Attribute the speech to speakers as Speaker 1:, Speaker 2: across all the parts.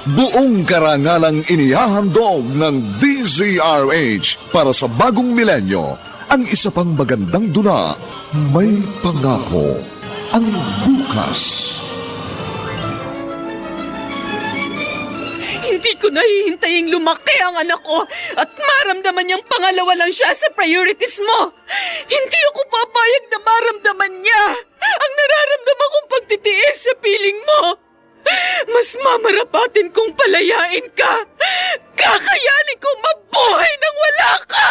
Speaker 1: Buong karangalang inihahandog ng DZRH para sa bagong milenyo. Ang isa pang magandang dula, may pangako ang bukas.
Speaker 2: Hindi ko nahihintaying lumaki ang anak ko at maramdaman niyang pangalawa lang siya sa priorities mo. Hindi ako papayag na maramdaman niya ang nararamdaman kong pagtitiis sa piling mo. Mas mamarapatin kong palayain ka. Kakayanin kong mabuhay nang wala ka.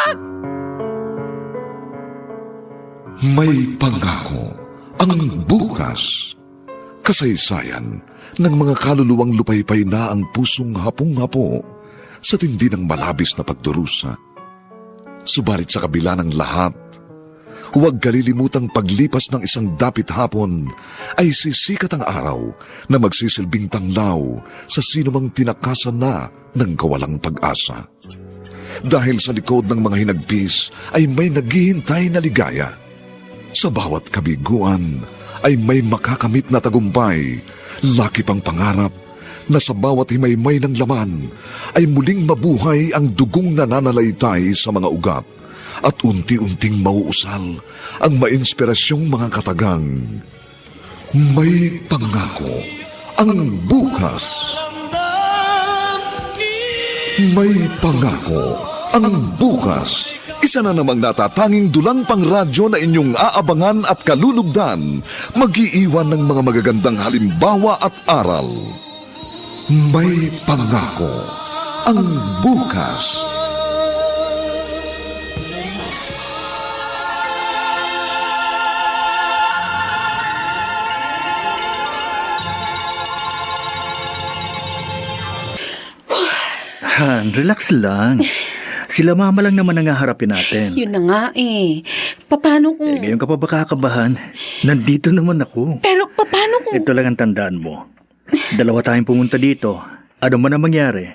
Speaker 1: May pangako ang bukas. Kasaysayan ng mga kaluluwang lupaypay na ang pusong hapong-hapo sa tindi ng malabis na pagdurusa. Subalit sa kabila ng lahat, huwag kalilimutang paglipas ng isang dapit hapon ay sisikat ang araw na magsisilbing tanglaw sa sinumang tinakasan na ng kawalang pag-asa. Dahil sa likod ng mga hinagpis ay may naghihintay na ligaya. Sa bawat kabiguan ay may makakamit na tagumpay, laki pang pangarap na sa bawat himaymay ng laman ay muling mabuhay ang dugong nananalaytay sa mga ugat at unti-unting mauusal ang mainspirasyong mga katagang. May pangako ang bukas. May pangako ang bukas. Isa na namang natatanging dulang pangradyo na inyong aabangan at kalulugdan, mag-iiwan ng mga magagandang halimbawa at aral. May pangako ang bukas.
Speaker 3: Han, relax lang. Sila mama lang naman ang haharapin natin.
Speaker 2: Yun na nga eh. Paano kung...
Speaker 3: Ngayon ka pa ba kakabahan? Nandito naman ako.
Speaker 2: Pero paano kung...
Speaker 3: Ito lang ang tandaan mo. Dalawa tayong pumunta dito. Ano man ang mangyari,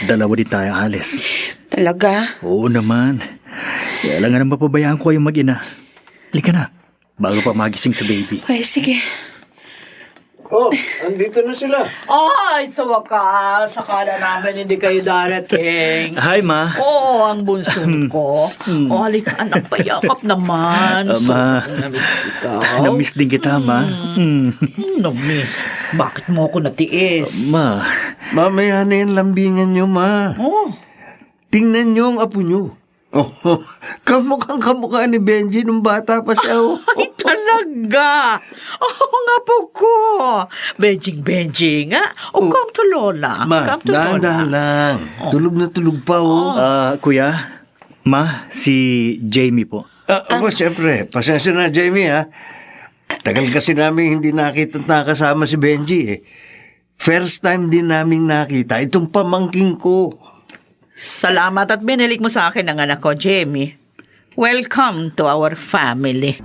Speaker 3: dalawa din tayo alis.
Speaker 2: Talaga?
Speaker 3: Oo naman. Kaya lang nga naman papabayaan ko kayong mag-ina. Halika na, bago pa magising sa baby.
Speaker 2: Ay, sige.
Speaker 4: Oh, andito na sila.
Speaker 5: Ay, sa wakas, sakala namin hindi kayo darating.
Speaker 3: Hi, Ma.
Speaker 5: Oo, ang bunso ko. O, halika, anak, payakap naman.
Speaker 3: Ma.
Speaker 5: Namiss ikaw.
Speaker 3: Namiss din kita, Ma.
Speaker 5: Namiss. Bakit mo ako natiis?
Speaker 3: Ma.
Speaker 4: Mamaya na yung lambingan nyo, ma.
Speaker 5: Oh,
Speaker 4: Tingnan nyo ang apo nyo. Oh, kamukhang-kamukha ni Benji nung bata pa siya. Oh.
Speaker 5: ay talaga. Oo nga po ko. Benjing nga. O, come to Lola.
Speaker 4: Ma,
Speaker 5: Come to
Speaker 4: dahan-dahan
Speaker 5: Lola.
Speaker 4: lang. Tulog na tulog pa, oh.
Speaker 3: Kuya, Ma, si Jamie po.
Speaker 4: Siyempre, pasensya na, Jamie, ha. Tagal kasi namin hindi nakita at nakasama si Benji, eh. First time din namin nakita itong pamangking ko.
Speaker 5: Salamat at binilik mo sa akin ang anak ko, Jamie. Welcome to our family.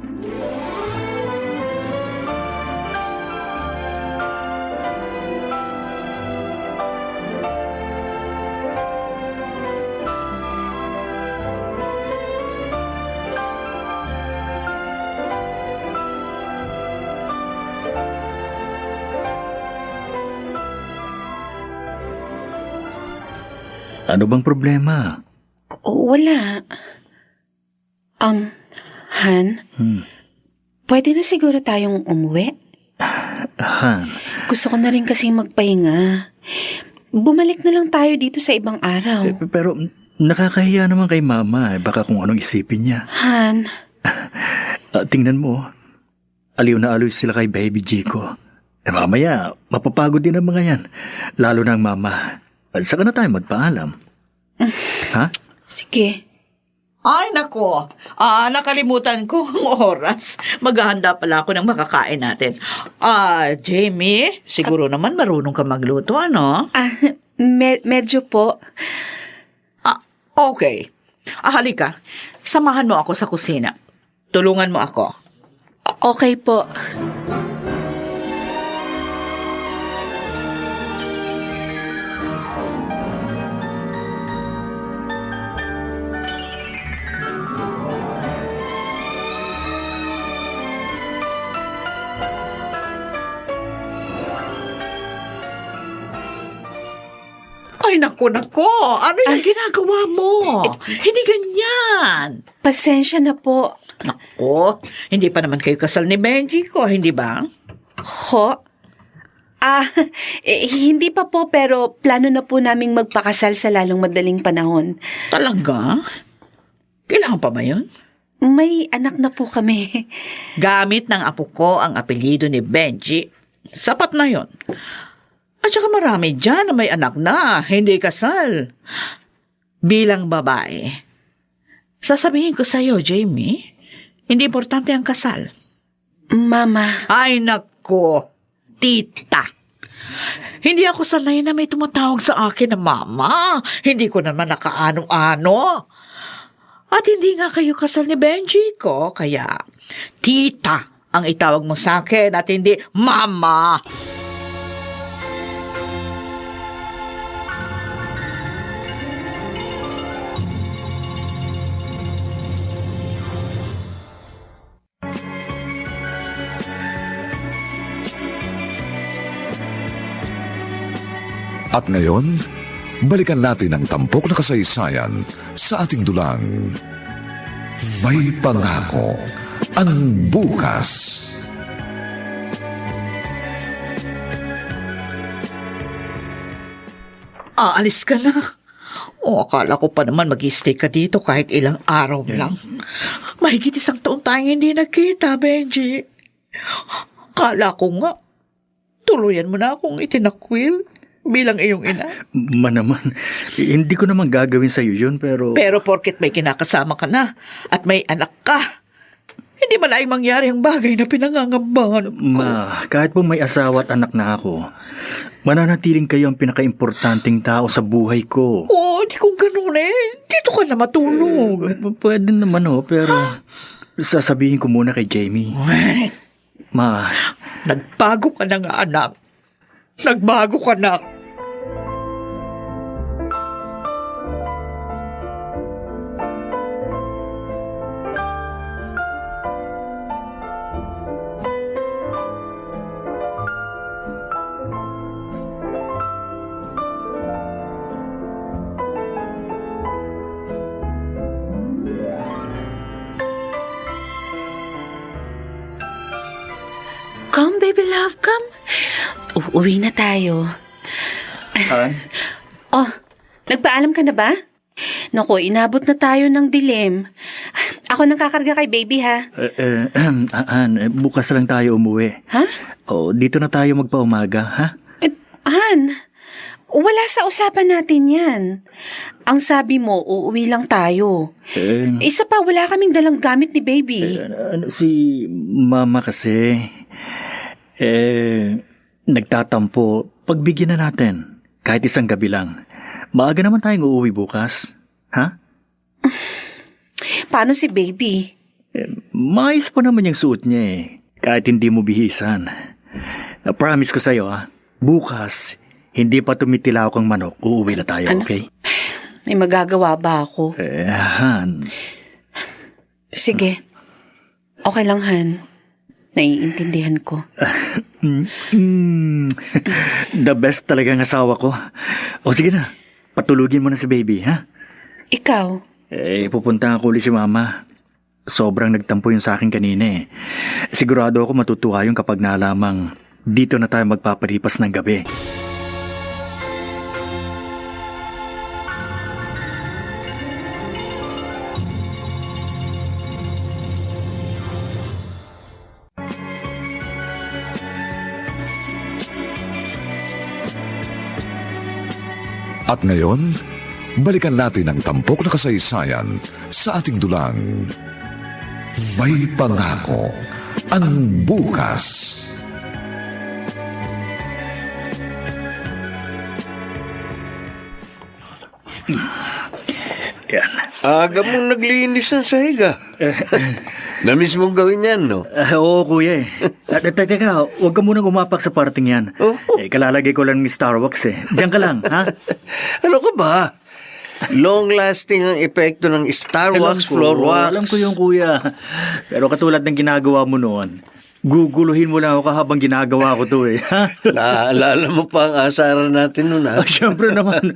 Speaker 3: Ano bang problema?
Speaker 2: Wala. Han, pwede na siguro tayong umuwi?
Speaker 3: Han,
Speaker 2: Gusto ko na rin kasi magpahinga. Bumalik na lang tayo dito sa ibang araw.
Speaker 3: pero nakakahiya naman kay Mama. Baka kung anong isipin niya.
Speaker 2: Han,
Speaker 3: Tingnan mo. Aliw na aliw sila kay Baby Chico. Mamaya, mapapagod din ang mga yan. Lalo na ang Mama. Saka na tayo magpaalam. Ha?
Speaker 2: sige.
Speaker 5: Ay, nako. Nakalimutan ko ang oras. Maghahanda pala ako ng makakain natin. Jamie, siguro naman marunong ka magluto, ano?
Speaker 2: Medyo po.
Speaker 5: Okay. Halika. Samahan mo ako sa kusina. Tulungan mo ako.
Speaker 2: Okay po.
Speaker 5: Ay, nako. Ano yung ginagawa mo? Hindi ganyan.
Speaker 2: Pasensya na po.
Speaker 5: Nako, hindi pa naman kayo kasal ni Benji ko, hindi ba?
Speaker 2: Ho? Hindi pa po pero plano na po naming magpakasal sa lalong madaling panahon.
Speaker 5: Talaga? Kailangan pa ba yun?
Speaker 2: May anak na po kami.
Speaker 5: Gamit ng apo ko ang apelyido ni Benji. Sapat na yon. At saka marami dyan na may anak na, hindi kasal. Bilang babae, sasabihin ko sa'yo, Jamie, hindi importante ang kasal.
Speaker 2: Mama.
Speaker 5: Ay, nako, tita. Hindi ako sanay na may tumatawag sa akin na mama. Hindi ko naman nakaano-ano. At hindi nga kayo kasal ni Benji ko, kaya tita ang itawag mo sa akin at hindi mama.
Speaker 1: At ngayon, balikan natin ang tampok na kasaysayan sa ating dulang. May pangako ang bukas.
Speaker 5: Aalis ka na. Akala ko pa naman mag-stay ka dito kahit ilang araw lang. Mahigit 1 taon tayong hindi nagkita, Benji. Akala ko nga, tuluyan mo na akong itinakwil bilang iyong ina.
Speaker 3: Naman, hindi ko naman gagawin sa'yo yun, pero...
Speaker 5: Pero porket may kinakasama ka na at may anak ka, hindi malaking mangyari ang bagay na pinangangambahan ko.
Speaker 3: Ma, kahit po may asawa at anak na ako, mananatiling kayo ang pinaka-importanting tao sa buhay ko.
Speaker 5: Di kung ganun dito ka na matulog.
Speaker 3: Pwede naman pero sasabihin ko muna kay Jamie. Ma,
Speaker 5: Nagbago ka na nga, anak. Nagbago ka na.
Speaker 2: Come, baby love, come. Uuwi na tayo. Oh, nagpaalam ka na ba? Naku, inabot na tayo ng dilim. Ako nang kakarga kay baby, ha?
Speaker 3: Bukas lang tayo umuwi.
Speaker 2: Ha?
Speaker 3: Dito na tayo magpaumaga, ha?
Speaker 2: Han, wala sa usapan natin yan. Ang sabi mo, uuwi lang tayo. Isa pa, wala kaming dalang gamit ni baby.
Speaker 3: Si Mama kasi, nagtatampo. Pagbigyan na natin, kahit 1 gabi lang. Maaga naman tayong uuwi bukas, ha?
Speaker 2: Paano si baby?
Speaker 3: Maayos pa naman yung suot niya kahit hindi mo bihisan. Promise ko sa'yo, bukas, hindi pa tumitilao kang manok, uuwi na tayo, okay?
Speaker 2: May magagawa ba ako?
Speaker 3: Han.
Speaker 2: Sige. Okay lang, Han. Naiintindihan ko.
Speaker 3: The best talagang asawa ko. Sige na, patulugin mo na si baby, ha?
Speaker 2: Ikaw?
Speaker 3: Pupunta ako ulit si Mama. Sobrang nagtampo yung sa akin kanina Sigurado ako matutuwa yung kapag nalamang dito na tayo magpapalipas ng gabi.
Speaker 1: At ngayon, balikan natin ang tampok na kasaysayan sa ating dulang. May pangako ang bukas.
Speaker 3: Yan.
Speaker 4: Aga mong naglinis ng sahiga. Namiss mong gawin yan, no?
Speaker 3: Oo, kuya Teka, huwag ka munang umapak sa parting yan. Kalalagay ko lang ni Starbucks Diyan ka lang, ha?
Speaker 4: Ano ka ba? Long-lasting ang epekto ng Starbucks floor wax.
Speaker 3: Alam ko yung kuya. Pero katulad ng ginagawa mo noon, Guguluhin mo lang ako habang ginagawa ko to eh. Ha?
Speaker 4: Naaalala mo pa ang asaran natin nun, ha?
Speaker 3: Ah, Siyempre naman.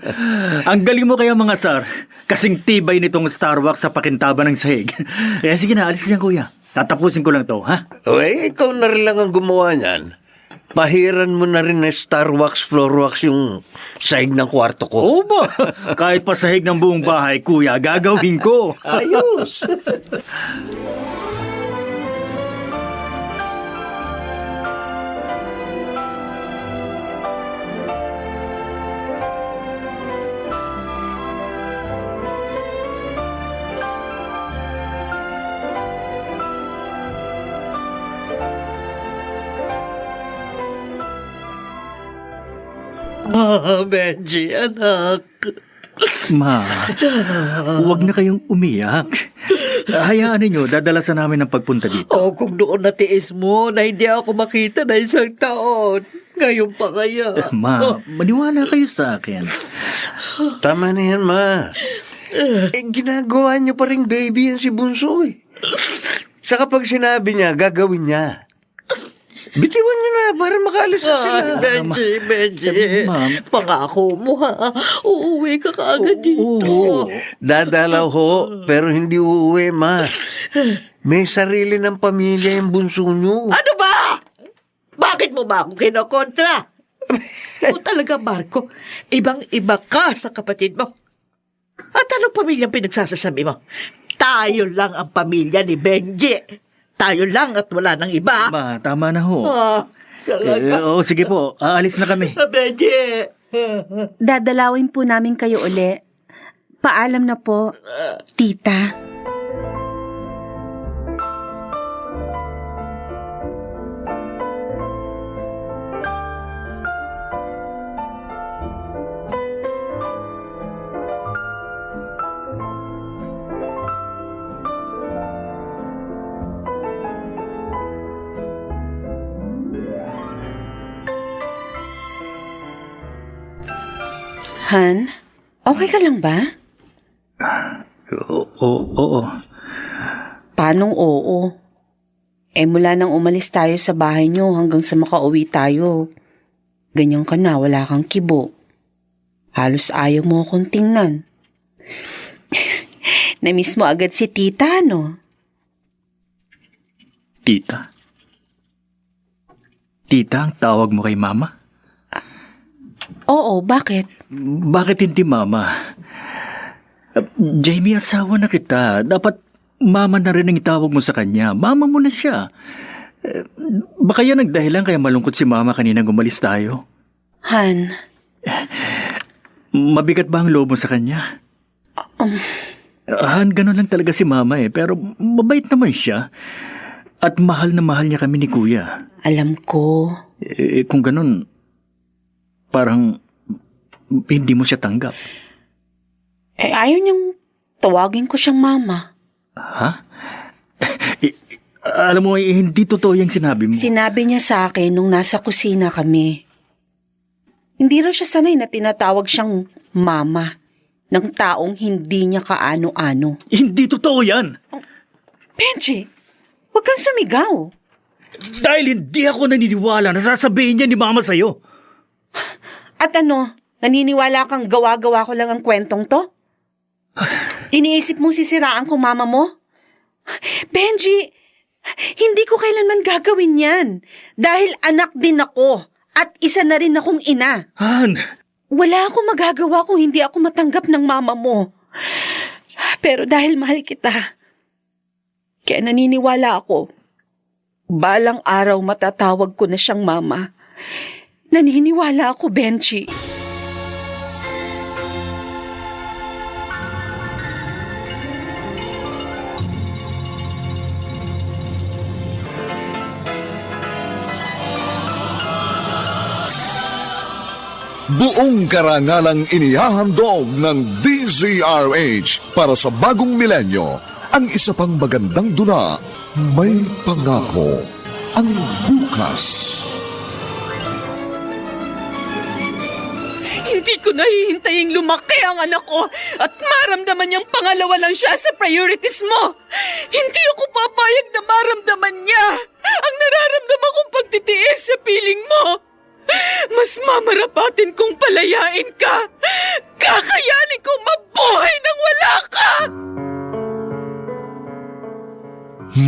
Speaker 3: Ang galing mo kaya mga sir. Kasing tibay nitong Starbucks sa pakintaban ng sahig. Eh sige na, alis yan kuya. Tatapusin ko lang to, ha?
Speaker 4: O ikaw na rin lang ang gumawa niyan. Pahiran mo na rin na Starwax, Floorwax yung sahig ng kwarto ko.
Speaker 3: Oo ba? Kahit pa sahig ng buong bahay, kuya, gagawin ko.
Speaker 4: Ayos!
Speaker 5: Benji, anak.
Speaker 3: Ma, huwag na kayong umiyak. Hayaan ninyo, dadalasan namin ang pagpunta dito.
Speaker 5: O kung noon natiis mo na hindi ako makita na 1 taon, ngayon pa kaya.
Speaker 3: Ma, maniwala kayo sa akin.
Speaker 4: Tama na yan, ma. Ginagawa niyo pa rin baby yan si Bunso, eh. Sa kapag sinabi niya, gagawin niya. Bitiwan niyo na para makaalis na sila.
Speaker 5: Benji.
Speaker 3: Ma'am.
Speaker 5: Pangako mo ha. Uuwi ka kaagad dito.
Speaker 3: Oo.
Speaker 4: Dadalaw ho, pero hindi uuwi, ma. May sarili ng pamilya yung bunso niyo.
Speaker 5: Ano ba? Bakit mo ba ako kinokontra? O talaga, Marco, ibang-iba ka sa kapatid mo. At anong pamilyang pinagsasasabi mo? Tayo lang ang pamilya ni Benji. Tayo lang at wala nang iba.
Speaker 3: Ma, tama na ho.
Speaker 5: Talaga.
Speaker 3: Oo, sige po, aalis na kami.
Speaker 5: Benji.
Speaker 2: Dadalawin po namin kayo uli. Paalam na po, tita. Han, okay ka lang ba?
Speaker 3: Oo.
Speaker 2: Paanong oo? Mula nang umalis tayo sa bahay niyo hanggang sa makauwi tayo, ganyan ka na, wala kang kibo. Halos ayaw mo akong tingnan. Namiss mo agad si tita, no?
Speaker 3: Tita? Tita ang tawag mo kay mama?
Speaker 2: Oo, bakit?
Speaker 3: Bakit hindi mama? Jamie, asawa na kita. Dapat mama na rin ang itawag mo sa kanya. Mama mo na siya. Baka yan ang dahilan kaya malungkot si mama kaninang umalis tayo.
Speaker 2: Han,
Speaker 3: Mabigat ba ang loob mo sa kanya? Han, ganun lang talaga si mama eh. Pero mabait naman siya. At mahal na mahal niya kami ni kuya.
Speaker 2: alam ko.
Speaker 3: Kung ganun, parang hindi mo siya tanggap.
Speaker 2: Ayaw niyang tawagin ko siyang mama.
Speaker 3: Ha? Alam mo, hindi totoo yung sinabi mo.
Speaker 2: Sinabi niya sa akin nung nasa kusina kami. Hindi raw siya sanay na tinatawag siyang mama ng taong hindi niya kaano-ano.
Speaker 3: Hindi totoo yan!
Speaker 2: Benji, huwag kang sumigaw.
Speaker 3: Dahil hindi ako naniniwala na sasabihin niya ni mama sa'yo.
Speaker 2: At ano, naniniwala kang gawa-gawa ko lang ang kwentong to? Iniisip mong sisiraan ko mama mo? Benji, hindi ko kailanman gagawin yan. Dahil anak din ako at isa na rin akong ina.
Speaker 3: Han!
Speaker 2: Wala akong magagawa kung hindi ako matanggap ng mama mo. Pero dahil mahal kita, kaya naniniwala ako, balang araw matatawag ko na siyang mama. Naniniwala ako, Benji.
Speaker 1: Buong karangalang inihahandog ng DZRH para sa bagong milenyo, ang isa pang magandang dula, May Pangako, ang bukas.
Speaker 2: Hindi Hindi ko nahihintaying lumaki ang anak ko at maramdaman niyang pangalawa lang siya sa priorities mo. Hindi ako papayag na maramdaman niya ang nararamdaman kong pagtitiis sa piling mo. Mas mamarapatin kong palayain ka. Kakayanin kong mabuhay nang wala ka.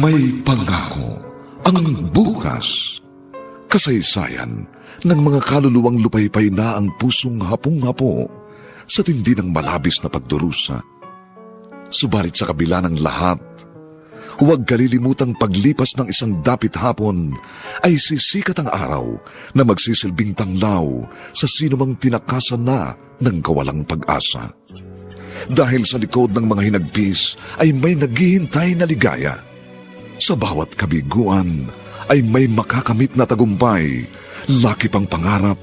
Speaker 1: May pangako ang bukas. Kasaysayan ng mga kaluluwang lupaypay na ang pusong hapong-hapo sa tindi ng malabis na pagdurusa. Subalit sa kabila ng lahat, huwag kalilimutang paglipas ng isang dapit hapon ay sisikat ang araw na magsisilbing tanglaw sa sinumang tinakasan na ng kawalang pag-asa. Dahil sa likod ng mga hinagpis ay may naghihintay na ligaya. Sa bawat kabiguan ay may makakamit na tagumpay, laki pang pangarap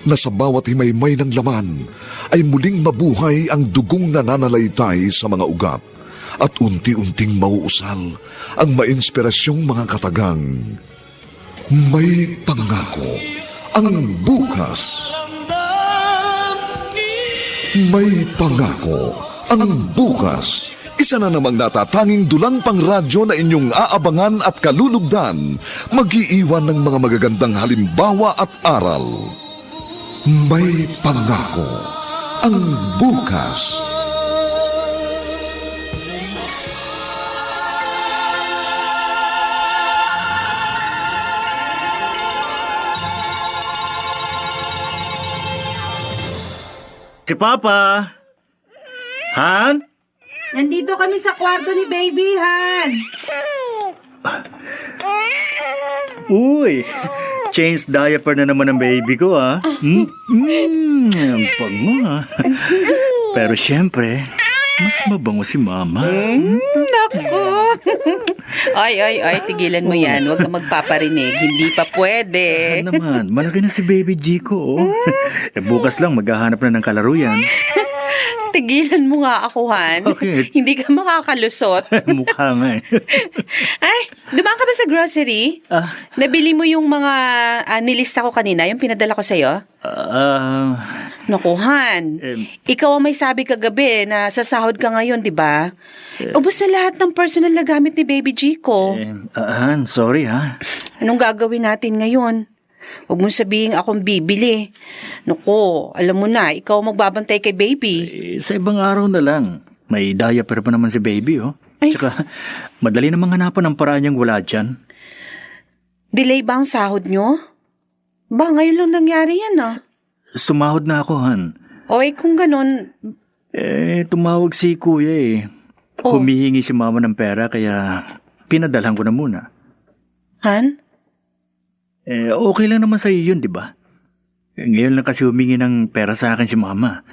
Speaker 1: na sa bawat himaymay ng laman ay muling mabuhay ang dugong nananalaytay sa mga ugat at unti-unting mauusal ang mainspirasyong mga katagang. May pangako ang bukas. May pangako ang bukas. Isa na namang natatanging dulang pang radyo na inyong aabangan at kalulugdan, mag-iiwan ng mga magagandang halimbawa at aral. May pangako ang bukas.
Speaker 3: Si Papa! Han?
Speaker 6: Nandito kami sa kwarto ni Baby, Han.
Speaker 3: Uy! Change diaper na naman ang baby ko, ah. Ang bango, ah. Pero syempre, mas mabango si Mama.
Speaker 2: Naku! Ay, tigilan mo yan. Huwag ka magpaparinig. Hindi pa pwede.
Speaker 3: Ano naman, malaki na si Baby Jico, oh. Bukas lang maghahanap na ng kalaro yan.
Speaker 2: Tigilan mo nga ako, Han.
Speaker 3: Bakit?
Speaker 2: Hindi ka makakalusot.
Speaker 3: Mukha nga eh.
Speaker 2: Ay, dumaan ka ba sa grocery? Nabili mo yung mga nilista ko kanina, yung pinadala ko sa'yo? Naku, Han. Ikaw ang may sabi kagabi na sasahod ka ngayon, di ba? Ubus na lahat ng personal na gamit ni Baby Jico.
Speaker 3: Han, sorry ha.
Speaker 2: Anong gagawin natin ngayon? Huwag mong sabihin akong bibili. Naku, alam mo na, ikaw magbabantay kay Baby.
Speaker 3: Sa ibang araw na lang. May diaper pa naman si Baby, oh.
Speaker 2: Ay.
Speaker 3: Tsaka, madali namang hanapan ng paraan niyang wala dyan.
Speaker 2: Delay ba ang sahod nyo? Ba, ngayon lang nangyari yan, ah.
Speaker 3: Sumahod na ako, Han.
Speaker 2: O, kung ganun,
Speaker 3: Tumawag si Kuya eh.
Speaker 2: Oh.
Speaker 3: Humihingi si Mama ng pera, kaya pinadalhan ko na muna.
Speaker 2: Han?
Speaker 3: Okay lang naman sa iyo yun, di ba? Ngayon lang kasi humingi ng pera sa akin si Mama.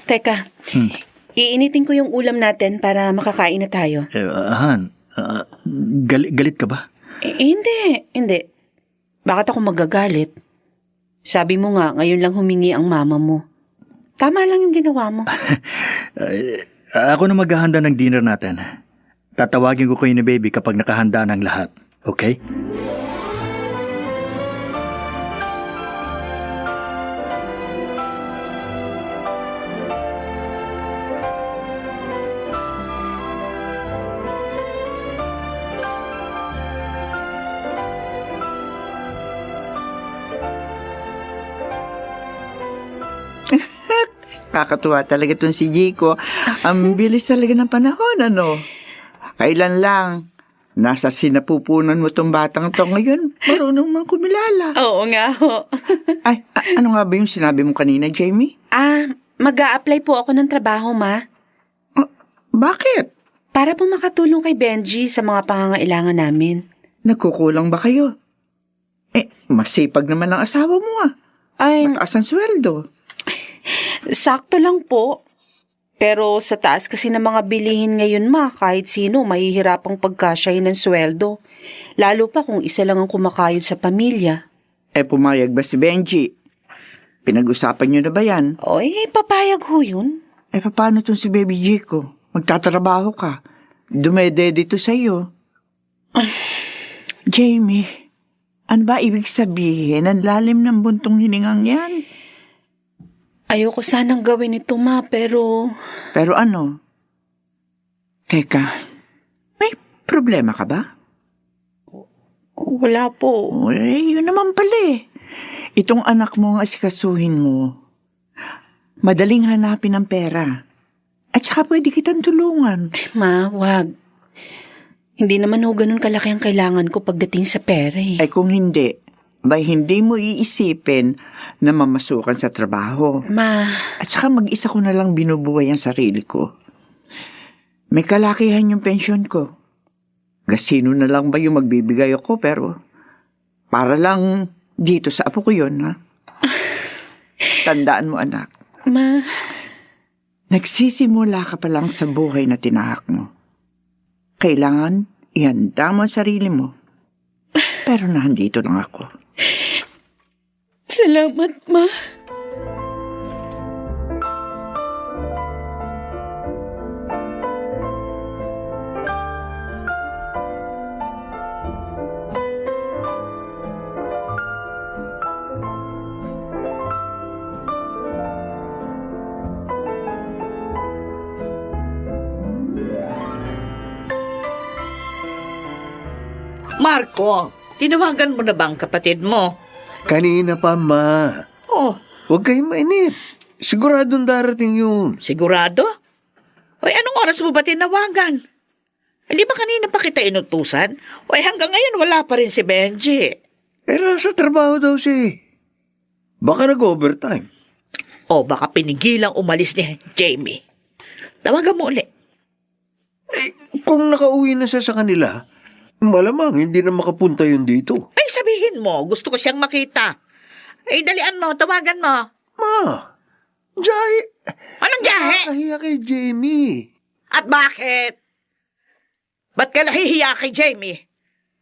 Speaker 2: Teka, iinitin ko yung ulam natin para makakain na tayo.
Speaker 3: Han, galit ka ba?
Speaker 2: Hindi. Bakit ako magagalit? Sabi mo nga, ngayon lang humingi ang mama mo. Tama lang yung ginawa mo.
Speaker 3: Ako na maghahanda ng dinner natin. Tatawagin ko kayo ni Baby kapag nakahanda ng lahat. Okay?
Speaker 5: Kakatuwa talaga itong si Jico. Ang bilis talaga ng panahon, ano? Kailan lang, nasa sinapupunan mo tong batang to ngayon, marunong mang kumilala.
Speaker 2: Oo nga ho.
Speaker 5: Ay, ano nga ba yung sinabi mo kanina, Jamie?
Speaker 2: Mag-a-apply po ako ng trabaho, Ma.
Speaker 5: Bakit?
Speaker 2: Para po makatulong kay Benji sa mga pangangailangan namin.
Speaker 5: Nagkukulang ba kayo? Masipag naman ang asawa mo
Speaker 2: Ay,
Speaker 5: Mataas ang sweldo.
Speaker 2: sakto lang po. Pero sa taas kasi ng mga bilihin ngayon, Ma, kahit sino mahihirapang pagkasyahin ng sweldo. Lalo pa kung isa lang ang kumakayod sa pamilya.
Speaker 5: Pumayag ba si Benji? Pinag-usapan niyo na ba yan?
Speaker 2: Papayag ho yun.
Speaker 5: Paano tong si Baby Jico? Magtatrabaho ka. Dumedede dito sa'yo. Jamie, ano ba ibig sabihin? Ang lalim ng buntong hiningang yan.
Speaker 2: Ayoko sanang gawin ito, Ma, pero...
Speaker 7: Pero ano? Teka, may problema ka ba?
Speaker 2: Wala po.
Speaker 7: Yun naman pala eh. Itong anak mo ang asikasuhin mo. Madaling hanapin ang pera. At saka pwede kitang tulungan.
Speaker 2: Ma, wag. Hindi naman ho ganun kalaki ang kailangan ko pagdating sa pera eh.
Speaker 7: Ay kung hindi, hindi mo iisipin na mamasukan sa trabaho.
Speaker 2: Ma,
Speaker 7: At saka mag-isa ko na lang binubuhay ang sarili ko. May kalakihan yung pensyon ko. Gasino na lang ba yung magbibigay ako pero para lang dito sa apo ko yun, ha? Tandaan mo, anak.
Speaker 2: Ma,
Speaker 7: Nagsisimula ka pa lang sa buhay na tinahak mo. Kailangan ihanda mo ang sarili mo. Pero nandito lang ako.
Speaker 2: salamat, Ma.
Speaker 5: Marco, tinawagan mo na ba ang kapatid mo?
Speaker 4: Kanina pa, Ma.
Speaker 5: Oh,
Speaker 4: Huwag kayong mainip. Siguradong darating yun.
Speaker 5: sigurado? Oy, anong oras mo ba tinawagan? Hindi ba kanina pa kita inutusan? Oy, hanggang ngayon wala pa rin si Benji.
Speaker 4: Pero sa trabaho daw siya eh. Baka nag-overtime.
Speaker 5: O baka pinigilang umalis ni Jamie. Tawagan mo ulit.
Speaker 4: Kung nakauwi na siya sa kanila, malamang hindi na makapunta yun dito.
Speaker 5: Ay, sabihin mo, gusto ko siyang makita. Ay, dalian mo, tawagan mo.
Speaker 4: Ma, Jai,
Speaker 5: Anong jahe?
Speaker 4: nakahiya kay Jamie.
Speaker 5: At bakit? Ba't ka nahihiya kay Jamie?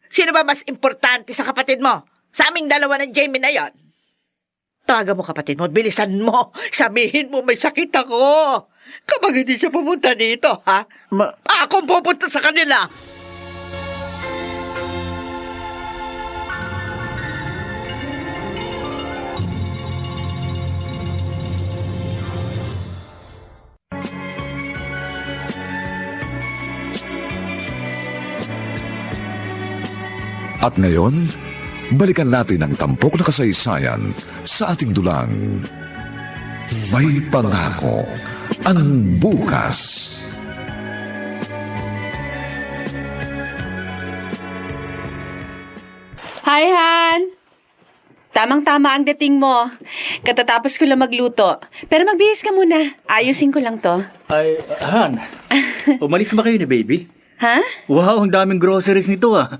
Speaker 5: Sino ba mas importante sa kapatid mo? Sa aming dalawa ng Jamie na yon. Tawagan mo kapatid mo, bilisan mo. Sabihin mo may sakit ako. Kapag hindi siya pumunta dito, ha?
Speaker 4: Ma,
Speaker 5: Akong pupunta sa kanila.
Speaker 1: At ngayon, balikan natin ang tampok na kasaysayan sa ating dulang. May pangako ang bukas.
Speaker 2: Hi, Han! Tamang-tama ang dating mo. Katatapos ko lang magluto. Pero magbihis ka muna. Ayusin ko lang to.
Speaker 3: Ay, Han, umalis ba kayo ni baby?
Speaker 2: Ha?
Speaker 3: Wow, ang daming groceries nito ah.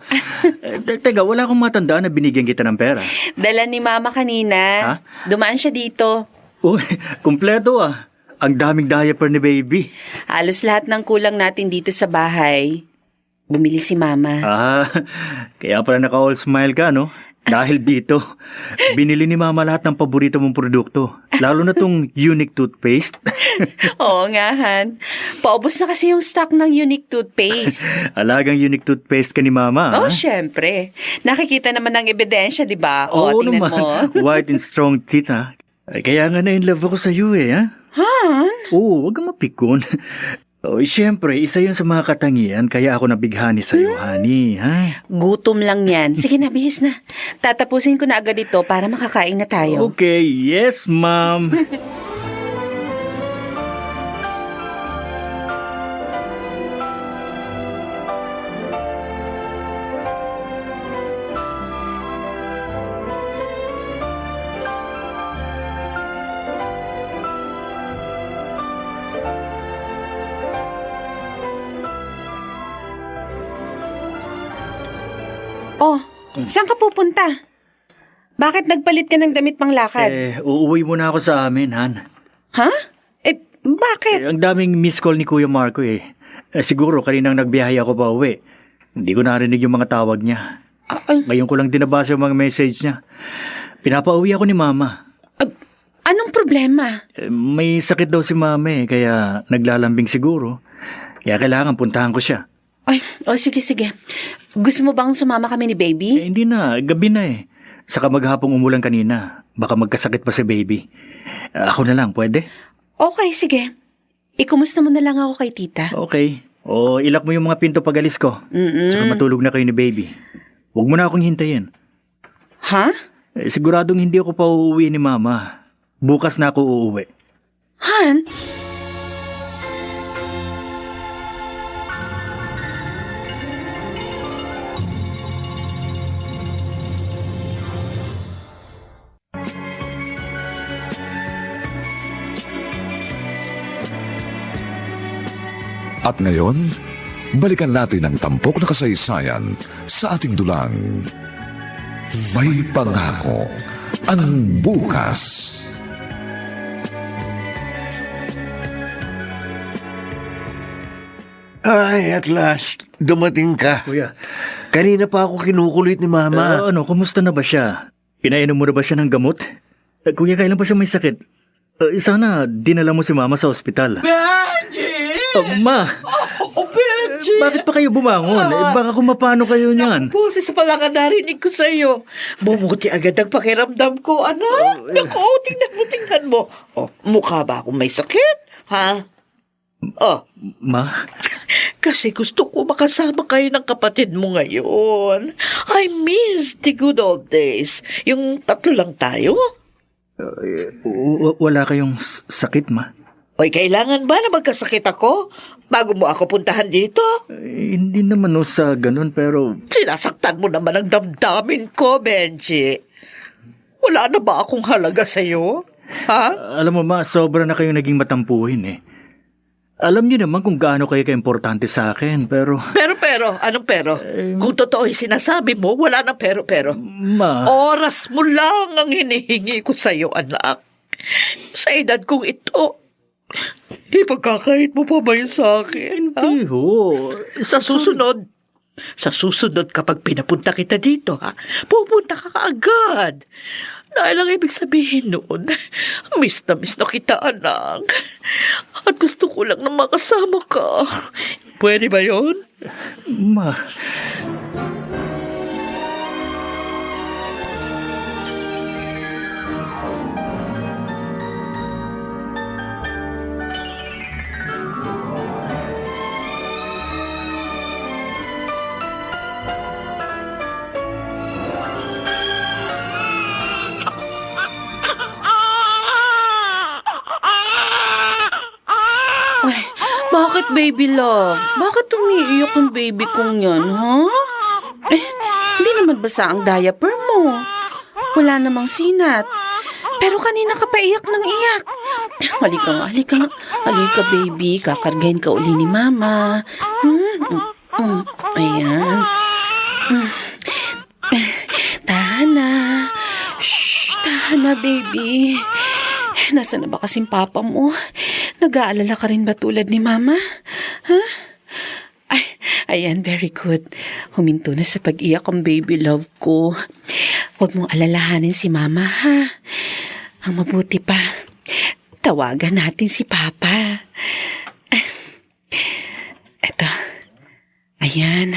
Speaker 3: Teka, wala akong matandaan na binigyan kita ng pera.
Speaker 2: Dala ni Mama kanina.
Speaker 3: Ha?
Speaker 2: Dumaan siya dito.
Speaker 3: Uy, kumpleto ah. Ang daming diaper ni baby.
Speaker 2: Halos lahat ng kulang natin dito sa bahay. Bumili si Mama.
Speaker 3: Ah, kaya pala naka-all smile ka, no? Dahil dito, binili ni Mama lahat ng paborito mong produkto. Lalo na tong Unique toothpaste.
Speaker 2: Oo nga, Han. Paubos na kasi yung stock ng Unique toothpaste.
Speaker 3: Alagang Unique toothpaste ka ni Mama.
Speaker 2: Oh,
Speaker 3: ah.
Speaker 2: syempre. Nakikita naman ng ebidensya, di ba? O,
Speaker 3: Oo
Speaker 2: tingnan
Speaker 3: naman.
Speaker 2: mo.
Speaker 3: White and strong teeth, ha? Ay, kaya nga na in love ako sa iyo, eh, ha?
Speaker 2: Han?
Speaker 3: Oo, wag kang mapikon. Oh, siyempre, isa yun sa mga katangian, kaya ako nabighani sa iyo, honey, ha?
Speaker 2: Gutom lang yan. Sige na, bihis na. Tatapusin ko na agad ito para makakain na tayo.
Speaker 3: Okay, yes, ma'am.
Speaker 2: Oh, saan ka pupunta? Bakit nagpalit ka ng damit pang lakad?
Speaker 3: Uuwi muna ako sa amin, Han.
Speaker 2: Ha? Bakit?
Speaker 3: Ang daming miss call ni Kuya Marco, eh. Siguro, kaninang nagbiyahe ako pa uwi. Hindi ko narinig yung mga tawag niya. Ngayon ko lang dinabasa yung mga message niya. Pinapauwi ako ni Mama.
Speaker 2: Anong problema?
Speaker 3: May sakit daw si Mama, eh, kaya naglalambing siguro. Kaya kailangan puntahan ko siya.
Speaker 2: Ay, sige. Gusto mo bang sumama kami ni Baby?
Speaker 3: Hindi na, gabi na eh. Saka maghapong umulan kanina. Baka magkasakit pa si baby. Ako na lang, pwede?
Speaker 2: Okay, sige. Ikumusta mo na lang ako kay tita.
Speaker 3: Okay. O, ilak mo yung mga pinto pag alis ko. Tsaka matulog na kayo ni baby. Huwag mo na akong hintayin.
Speaker 2: Ha?
Speaker 3: Siguradong hindi ako pa uuwi ni Mama. Bukas na ako uuwi.
Speaker 2: Han?
Speaker 1: At ngayon, balikan natin ang tampok na kasaysayan sa ating dulang. May pangako ang bukas.
Speaker 4: Ay, at last, dumating ka.
Speaker 3: Kuya,
Speaker 4: Kanina pa ako kinukulit ni Mama.
Speaker 3: kumusta na ba siya? Pinainom mo na ba siya ng gamot? Kuya, kailan pa siya may sakit? Sana dinala mo si Mama sa ospital.
Speaker 5: Benji!
Speaker 3: Ma!
Speaker 5: Oh, Benji!
Speaker 3: Bakit pa kayo bumangon? Baka kung mapano kayo niyan.
Speaker 5: Boses pala ka narinig ko sa'yo. Bumuti agad ang pakiramdam ko, anak. Naku, tingnan mo. Oh, mukha ba akong may sakit? Ha? Oh,
Speaker 3: Ma?
Speaker 5: kasi gusto ko makasama kayo ng kapatid mo ngayon. I miss the good old days. Yung 3 lang tayo.
Speaker 3: Wala kayong sakit, Ma?
Speaker 5: Oy, kailangan ba na magkasakit ako bago mo ako puntahan dito?
Speaker 3: Hindi naman sa ganun, pero...
Speaker 5: Sinasaktan mo naman ang damdamin ko, Benji. Wala na ba akong halaga sa'yo? Ha?
Speaker 3: Alam mo, Ma, sobra na kayong naging matampuhin eh. Alam niyo naman kung gaano kayo ka-importante sa akin, pero...
Speaker 5: Pero, anong pero? Kung totoo yung sinasabi mo, wala na pero.
Speaker 3: Ma...
Speaker 5: Oras mo lang ang hinihingi ko sa'yo, anak. Sa edad kong ito, ipagkakait mo pa ba yun sa akin? Ha?
Speaker 3: Hindi ho.
Speaker 5: Sa susunod kapag pinapunta kita dito, ha? Pupunta ka kaagad. Dahil ang ibig sabihin noon, miss na kita, anak. At gusto ko lang na makasama ka. Pwede ba yon?
Speaker 3: Ma...
Speaker 2: Ay, bakit baby love? Bakit umiiyak yung baby kong yan, ha? Hindi naman basa ang diaper mo. Wala namang sinat. Pero kanina ka pa iyak ng iyak. Halika nga. Halika baby, kakargahin ka uli ni Mama. Ayan. Tahan na. Shh, tahan na baby. Nasaan na ba kasing papa mo? Nag-aalala ka rin ba tulad ni Mama? Ha? Ay, ayan, very good. Huminto na sa pag-iyak ang baby love ko. Huwag mong alalahanin si Mama, ha? Ang mabuti pa, tawagan natin si Papa. Eto, ayan.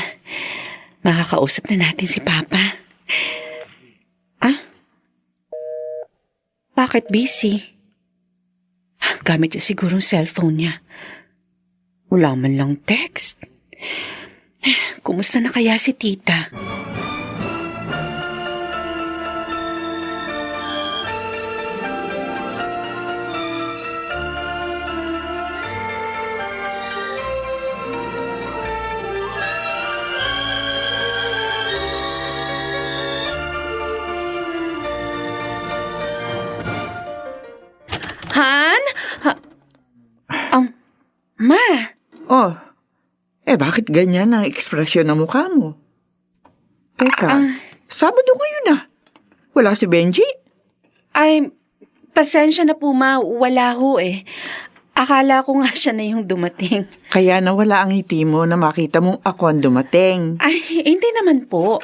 Speaker 2: Makakausap na natin si Papa. Ah? Bakit busy? Gamit niya siguro ang cellphone niya. Wala man lang text. Kumusta na kaya si tita? Han? Ma?
Speaker 7: Oh, bakit ganyan ang ekspresyon ng mukha mo? Teka, Sabado ngayon na. Wala si Benji?
Speaker 2: Ay, pasensya na po ma, wala ho eh. Akala ko nga siya na yung dumating.
Speaker 7: Kaya nawala ang ngiti mo na makita mong ako ang dumating.
Speaker 2: Ay, hindi naman po.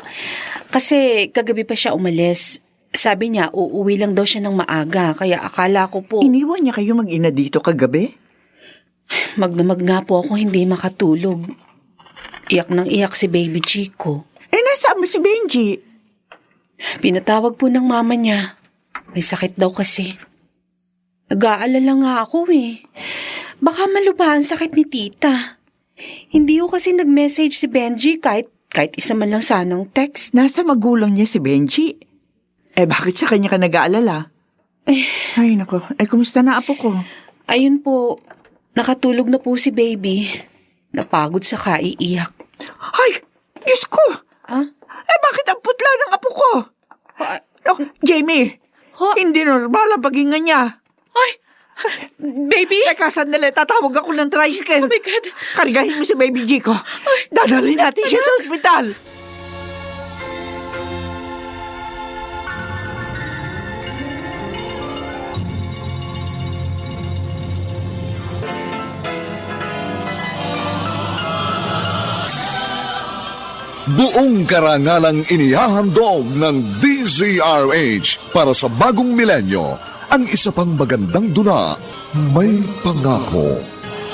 Speaker 2: Kasi kagabi pa siya umalis. Sabi niya, uuwi lang daw siya ng maaga, kaya akala ko po...
Speaker 7: Iniwan niya kayo mag-ina dito kagabi?
Speaker 2: Magdamag nga po ako hindi makatulog. Iyak nang iyak si Baby Chico.
Speaker 7: Nasaan mo si Benji?
Speaker 2: Pinatawag po ng mama niya. May sakit daw kasi. Nag-aalala nga ako eh. Baka malubha ang sakit ni tita. Hindi ko kasi nag-message si Benji kahit isa man lang sanang text.
Speaker 7: Nasa magulang niya si Benji. Bakit sa kanya ka nag-aalala? Ay, nako. Kumusta na apo ko?
Speaker 2: Ayun po, nakatulog na po si baby. Napagod sa kaiiyak.
Speaker 7: Ay, Diyos ko!
Speaker 2: Ah?
Speaker 7: Bakit ang putla ng apo ko? Jamie, hindi normal ang paghinga niya.
Speaker 2: Ay! Baby?
Speaker 7: Teka, sandali. Tatawag ako ng tricycle.
Speaker 2: Oh my God!
Speaker 7: Kargahin mo si Baby G ko. Dadalhin natin siya sa ospital.
Speaker 1: Buong karangalang inihahandog ng DZRH para sa bagong milenyo ang isa pang magandang dula, May Pangako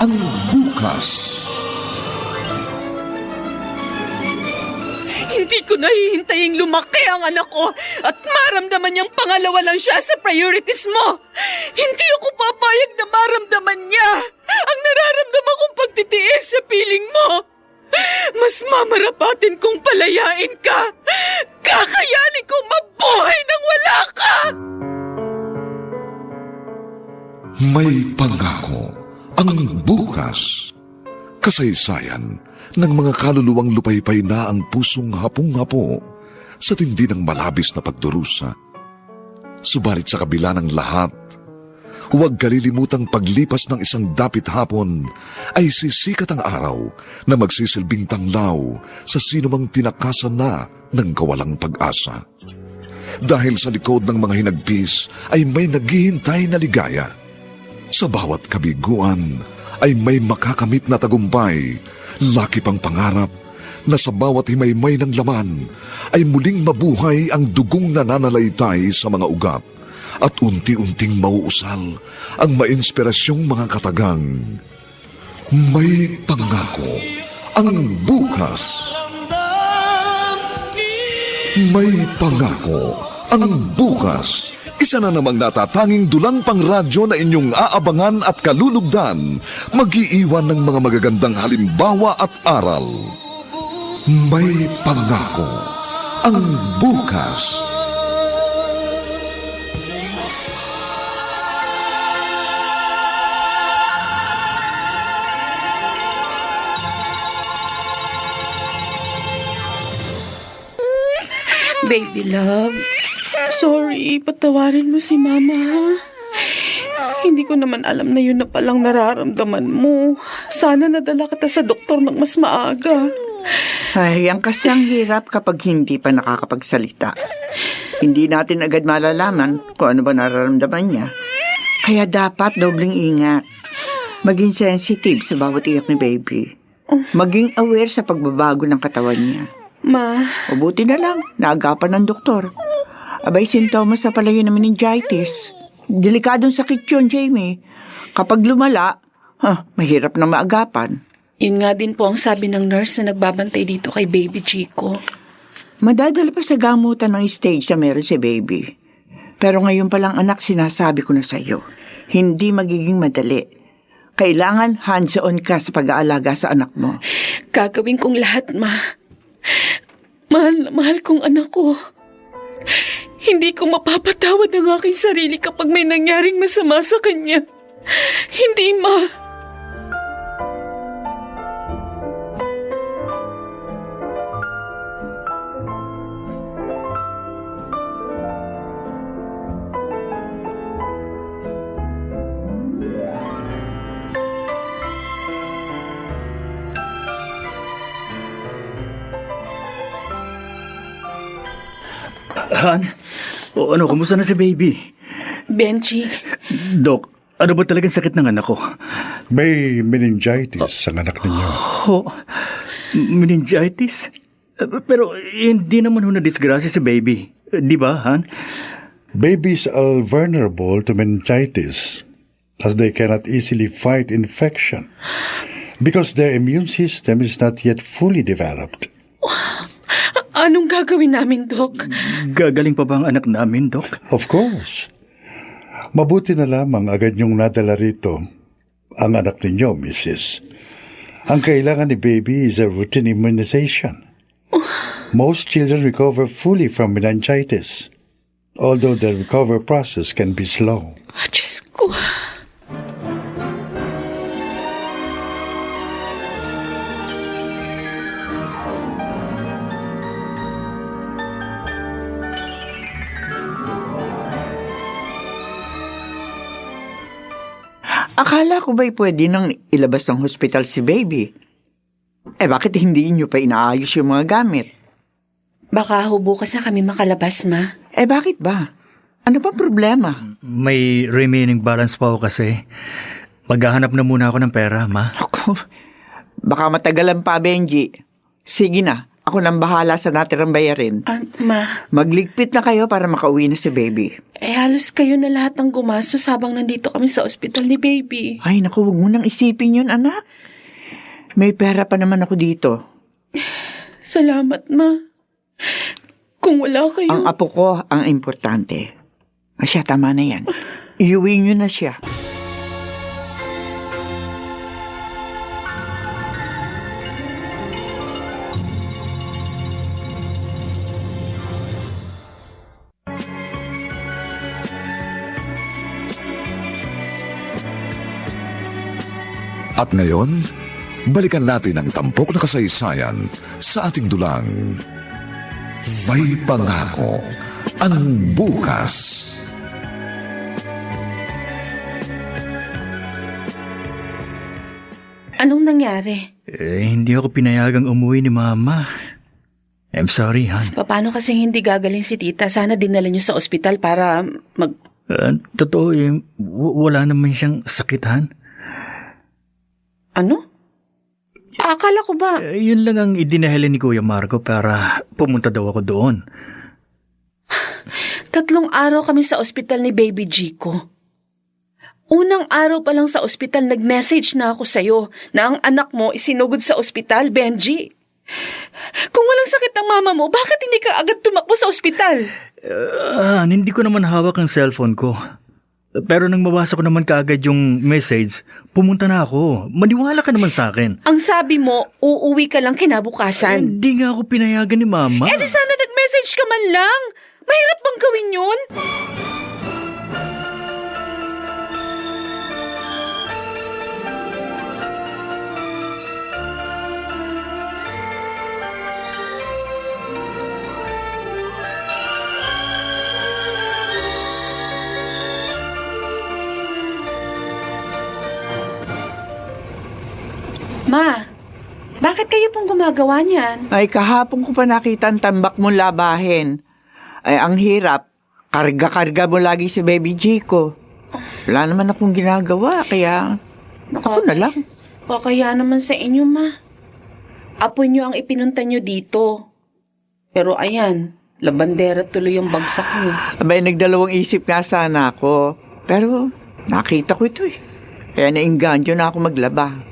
Speaker 1: ang Bukas.
Speaker 2: Hindi ko nahihintaying lumaki ang anak ko at maramdaman niyang pangalawa lang siya sa priorities mo. Hindi ako papayag na maramdaman niya ang nararamdaman kong pagtitiis sa piling mo. Mas mamarapatin kong palayain ka. Kakayanin kong mabuhay nang wala ka.
Speaker 1: May Pangako ang Bukas. Kasaysayan ng mga kaluluwang lupaypay na ang pusong hapong-hapo sa tindi ng malabis na pagdurusa. Subalit sa kabila ng lahat, huwag kalilimutang paglipas ng isang dapit hapon ay sisikat ang araw na magsisilbing tanglaw sa sinumang tinakasan na ng kawalang pag-asa. Dahil sa likod ng mga hinagpis ay may naghihintay na ligaya. Sa bawat kabiguan ay may makakamit na tagumpay, laki pang pangarap na sa bawat himaymay ng laman ay muling mabuhay ang dugong nananalaytay sa mga ugat at unti-unting mauusal ang mainspirasyong mga katagang. May Pangako ang Bukas. May Pangako ang Bukas. Isa na namang natatanging dulang pangradyo na inyong aabangan at kalulugdan, mag-iiwan ng mga magagandang halimbawa at aral. May Pangako ang Bukas.
Speaker 2: Baby love, sorry, patawarin mo si Mama, ha? Hindi ko naman alam na yun na palang nararamdaman mo. Sana nadala kita sa doktor ng mas maaga.
Speaker 7: Ay, ang kasi ang hirap kapag hindi pa nakakapagsalita. Hindi natin agad malalaman kung ano ba nararamdaman niya. Kaya dapat dobling ingat. Maging sensitive sa bawat iyak ni baby. Maging aware sa pagbabago ng katawan niya.
Speaker 2: Ma.
Speaker 7: O buti na lang, naagapan ng doktor. Abay, sintomas na pala yun ng meningitis. Delikadong sakit yun, Jamie. Kapag lumala, mahirap na maagapan.
Speaker 2: Yun nga din po ang sabi ng nurse na nagbabantay dito kay baby Chico.
Speaker 7: Madadala pa sa gamutan ng stage na meron si baby. Pero ngayon palang anak, sinasabi ko na sa'yo, hindi magiging madali. Kailangan hands-on ka sa pag-aalaga sa anak mo.
Speaker 2: Gagawin kong lahat, Ma. Mahal na mahal kong anak ko. Hindi ko mapapatawad ang aking sarili kapag may nangyaring masama sa kanya. Hindi, Ma.
Speaker 3: Han? Kumusta na si baby?
Speaker 2: Benji.
Speaker 3: Dok, ano ba talagang sakit ng anak ko?
Speaker 8: May meningitis ang anak ninyo.
Speaker 3: Meningitis? Pero hindi naman na-disgrasya si baby. Di ba, Han?
Speaker 8: Babies are vulnerable to meningitis as they cannot easily fight infection because their immune system is not yet fully developed.
Speaker 2: Anong gagawin namin, Dok?
Speaker 3: Gagaling pa ba ang anak namin, Dok?
Speaker 8: Of course. Mabuti na lamang agad niyong nadala rito ang anak ninyo, Mrs. Ang kailangan ni baby is a routine immunization. Most children recover fully from meningitis, although the recovery process can be slow.
Speaker 2: Diyos ko.
Speaker 7: Akala ko ba'y pwede nang ilabas ng hospital si baby? Bakit hindi niyo pa inaayos yung mga gamit?
Speaker 2: Baka ho bukas na kami makalabas, Ma.
Speaker 7: Bakit ba? Ano ba problema?
Speaker 3: May remaining balance pa ako kasi. Maghahanap na muna ako ng pera, Ma.
Speaker 7: Ako, baka matagalan pa, Benji. Sige na, ako nang bahala sa natirang bayarin.
Speaker 2: Ma.
Speaker 7: Magligpit na kayo para makauwi na si baby.
Speaker 2: Halos kayo na lahat ng gumastos habang nandito kami sa ospital ni baby.
Speaker 7: Ay, naku, huwag mo nang isipin yun, anak. May pera pa naman ako dito.
Speaker 2: Salamat, Ma. Kung wala kayo...
Speaker 7: Ang apo ko ang importante. Siya, tama na yan. Iuwi niyo na siya.
Speaker 1: At ngayon, balikan natin ang tampok na kasaysayan sa ating dulang May Pangako ang Bukas.
Speaker 2: Anong nangyari?
Speaker 3: Hindi ako pinayagang umuwi ni Mama. I'm sorry, Han.
Speaker 2: Paano kasing hindi gagaling si tita? Sana dinala niyo sa ospital para
Speaker 3: Totoo wala naman siyang sakit, Han.
Speaker 2: Ano? Akala ko ba?
Speaker 3: Yun lang ang idinahili ni Kuya Marco para pumunta daw ako doon.
Speaker 2: 3 araw kami sa ospital ni Baby Jico. Unang araw pa lang sa ospital, nag-message na ako sa'yo na ang anak mo isinugod sa ospital, Benji. Kung walang sakit ang mama mo, bakit hindi ka agad tumakbo sa ospital?
Speaker 3: Hindi ko naman hawak ang cellphone ko. Pero nang mabasa ko naman kaagad yung message, pumunta na ako. Maniwala ka naman sa akin.
Speaker 2: Ang sabi mo, uuwi ka lang kinabukasan.
Speaker 3: Hindi nga ako pinayagan ni Mama.
Speaker 2: Di sana nag-message ka man lang. Mahirap bang gawin yun? Ma, bakit kayo pong gumagawa niyan?
Speaker 7: Ay, kahapon ko pa nakita ang tambak mong labahin. Ay, ang hirap. Karga-karga mo lagi si Baby Jico. Wala naman akong ginagawa, kaya ako na lang.
Speaker 2: Kaya naman sa inyo, Ma. Apo niyo ang ipinunta niyo dito. Pero ayan, labandera tuloy yung bagsak niyo.
Speaker 7: Abay, nagdalawang isip nga sana ako. Pero nakita ko ito eh. Kaya nainganyo na ako maglaba.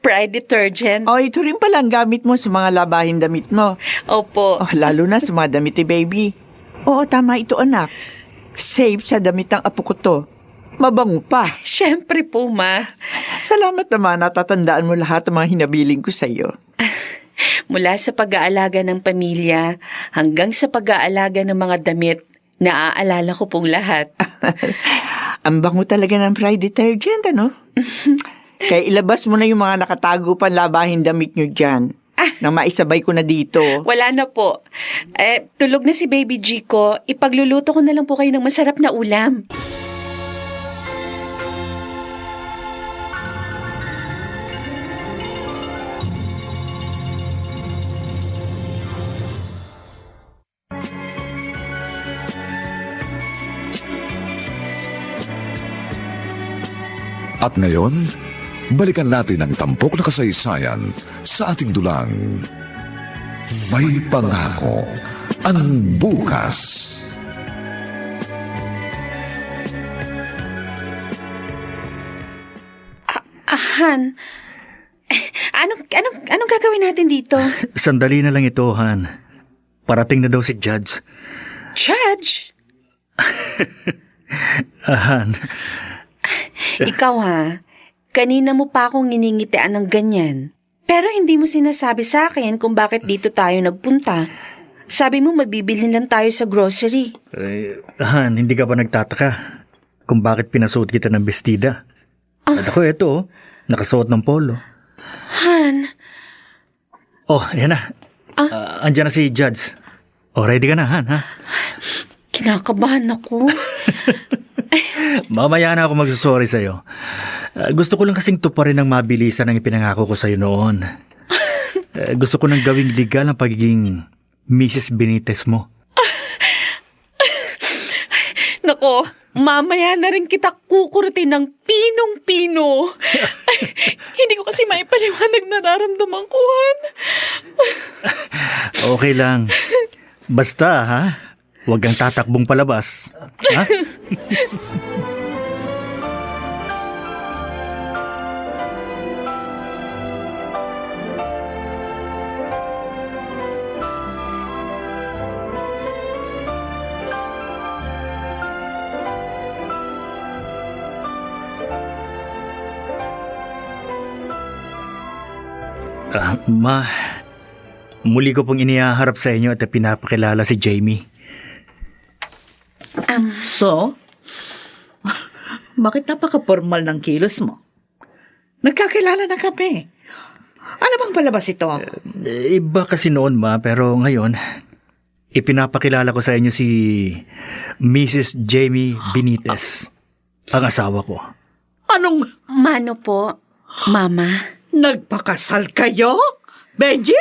Speaker 2: Pride detergent.
Speaker 7: Ito rin pala ang gamit mo sa mga labahin damit mo.
Speaker 2: Opo.
Speaker 7: Lalo na sa mga damit ni baby. Oo, tama ito, anak. Safe sa damit ng apo ko to. Mabango pa.
Speaker 2: Siyempre po, Ma.
Speaker 7: Salamat naman, natatandaan mo lahat ng mga hinabiling ko sa'yo.
Speaker 2: Mula sa pag-aalaga ng pamilya hanggang sa pag-aalaga ng mga damit, naaalala ko pong lahat.
Speaker 7: Ang bango talaga ng Pride detergent, ano? Kaya ilabas mo na yung mga nakatago pa labahin damit nyo dyan. Nang maisabay ko na dito.
Speaker 2: Wala na po. Tulog na si Baby Jico. Ipagluluto ko na lang po kayo ng masarap na ulam.
Speaker 1: At ngayon, balikan natin ang tampok na kasaysayan sa ating dulang May Pangako ang Bukas.
Speaker 2: Han, anong gagawin natin dito?
Speaker 3: Sandali na lang ito, Han. Parating na daw si Judge.
Speaker 2: Judge?
Speaker 3: Han,
Speaker 2: Ikaw ha, kanina mo pa akong nginingitian ng ganyan. Pero hindi mo sinasabi sa akin kung bakit dito tayo nagpunta. Sabi mo magbibili lang tayo sa grocery.
Speaker 3: Han, hindi ka ba nagtataka kung bakit pinasuot kita ng bestida? At ako ito, nakasuot ng polo.
Speaker 2: Han,
Speaker 3: Oh, yan na. Andyan na si Judge. Oh, ready ka na, Han, ha?
Speaker 2: kinakabahan ako.
Speaker 3: Mamaya na ako magsusorry sa'yo. Gusto ko lang kasing tuparin ng mabilisan ang ipinangako ko sa'yo noon. Gusto ko nang gawing legal ang pagiging Mrs. Benitez mo.
Speaker 2: Nako, mamaya na rin kita kukurutin ng pinong-pino. Hindi ko kasi maipaliwanag nararamdaman ko, Han.
Speaker 3: Okay lang. Basta, ha? Huwag kang tatakbong palabas. Ha? Ma, muli ko pong inihaharap sa inyo at pinapakilala si Jamie.
Speaker 5: So? Bakit napaka-formal ng kilos mo? Nagkakilala na kami. Ano bang palabas ito?
Speaker 3: Iba kasi noon, Ma, pero ngayon, ipinapakilala ko sa inyo si Mrs. Jamie Benitez, ang asawa ko.
Speaker 5: Anong
Speaker 2: Mano po, Mama?
Speaker 5: nagpakasal kayo? Benji?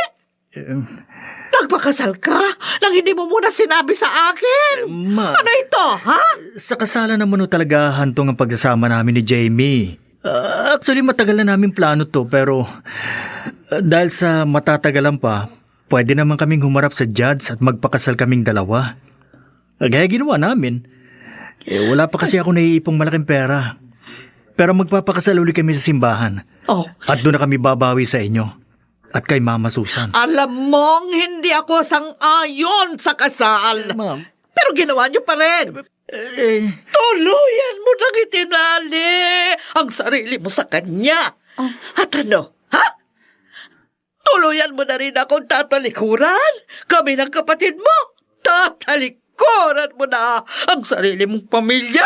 Speaker 5: Nagpakasal ka nang hindi mo muna sinabi sa akin?
Speaker 3: Ma,
Speaker 5: Ano ito, ha?
Speaker 3: sa kasalan naman talaga hantong ang pagsasama namin ni Jamie. Actually, matagal na namin plano to, pero dahil sa matatagalan pa, pwede naman kaming humarap sa judge at magpakasal kaming dalawa. Kaya ginawa namin. Wala pa kasi ako naiipong malaking pera. Pero magpapakasal ulit kami sa simbahan.
Speaker 5: Oh,
Speaker 3: At doon na kami babawi sa inyo. At kay Mama Susan.
Speaker 5: alam mong hindi ako sang-ayon sa kasal.
Speaker 3: Ma'am.
Speaker 5: Pero ginawa niyo pa rin. Tuluyan mo nang itinali ang sarili mo sa kanya. At ano, ha? Tuluyan mo na rin akong tatalikuran? Kami ng kapatid mo, tatalikuran mo na ang sarili mong pamilya?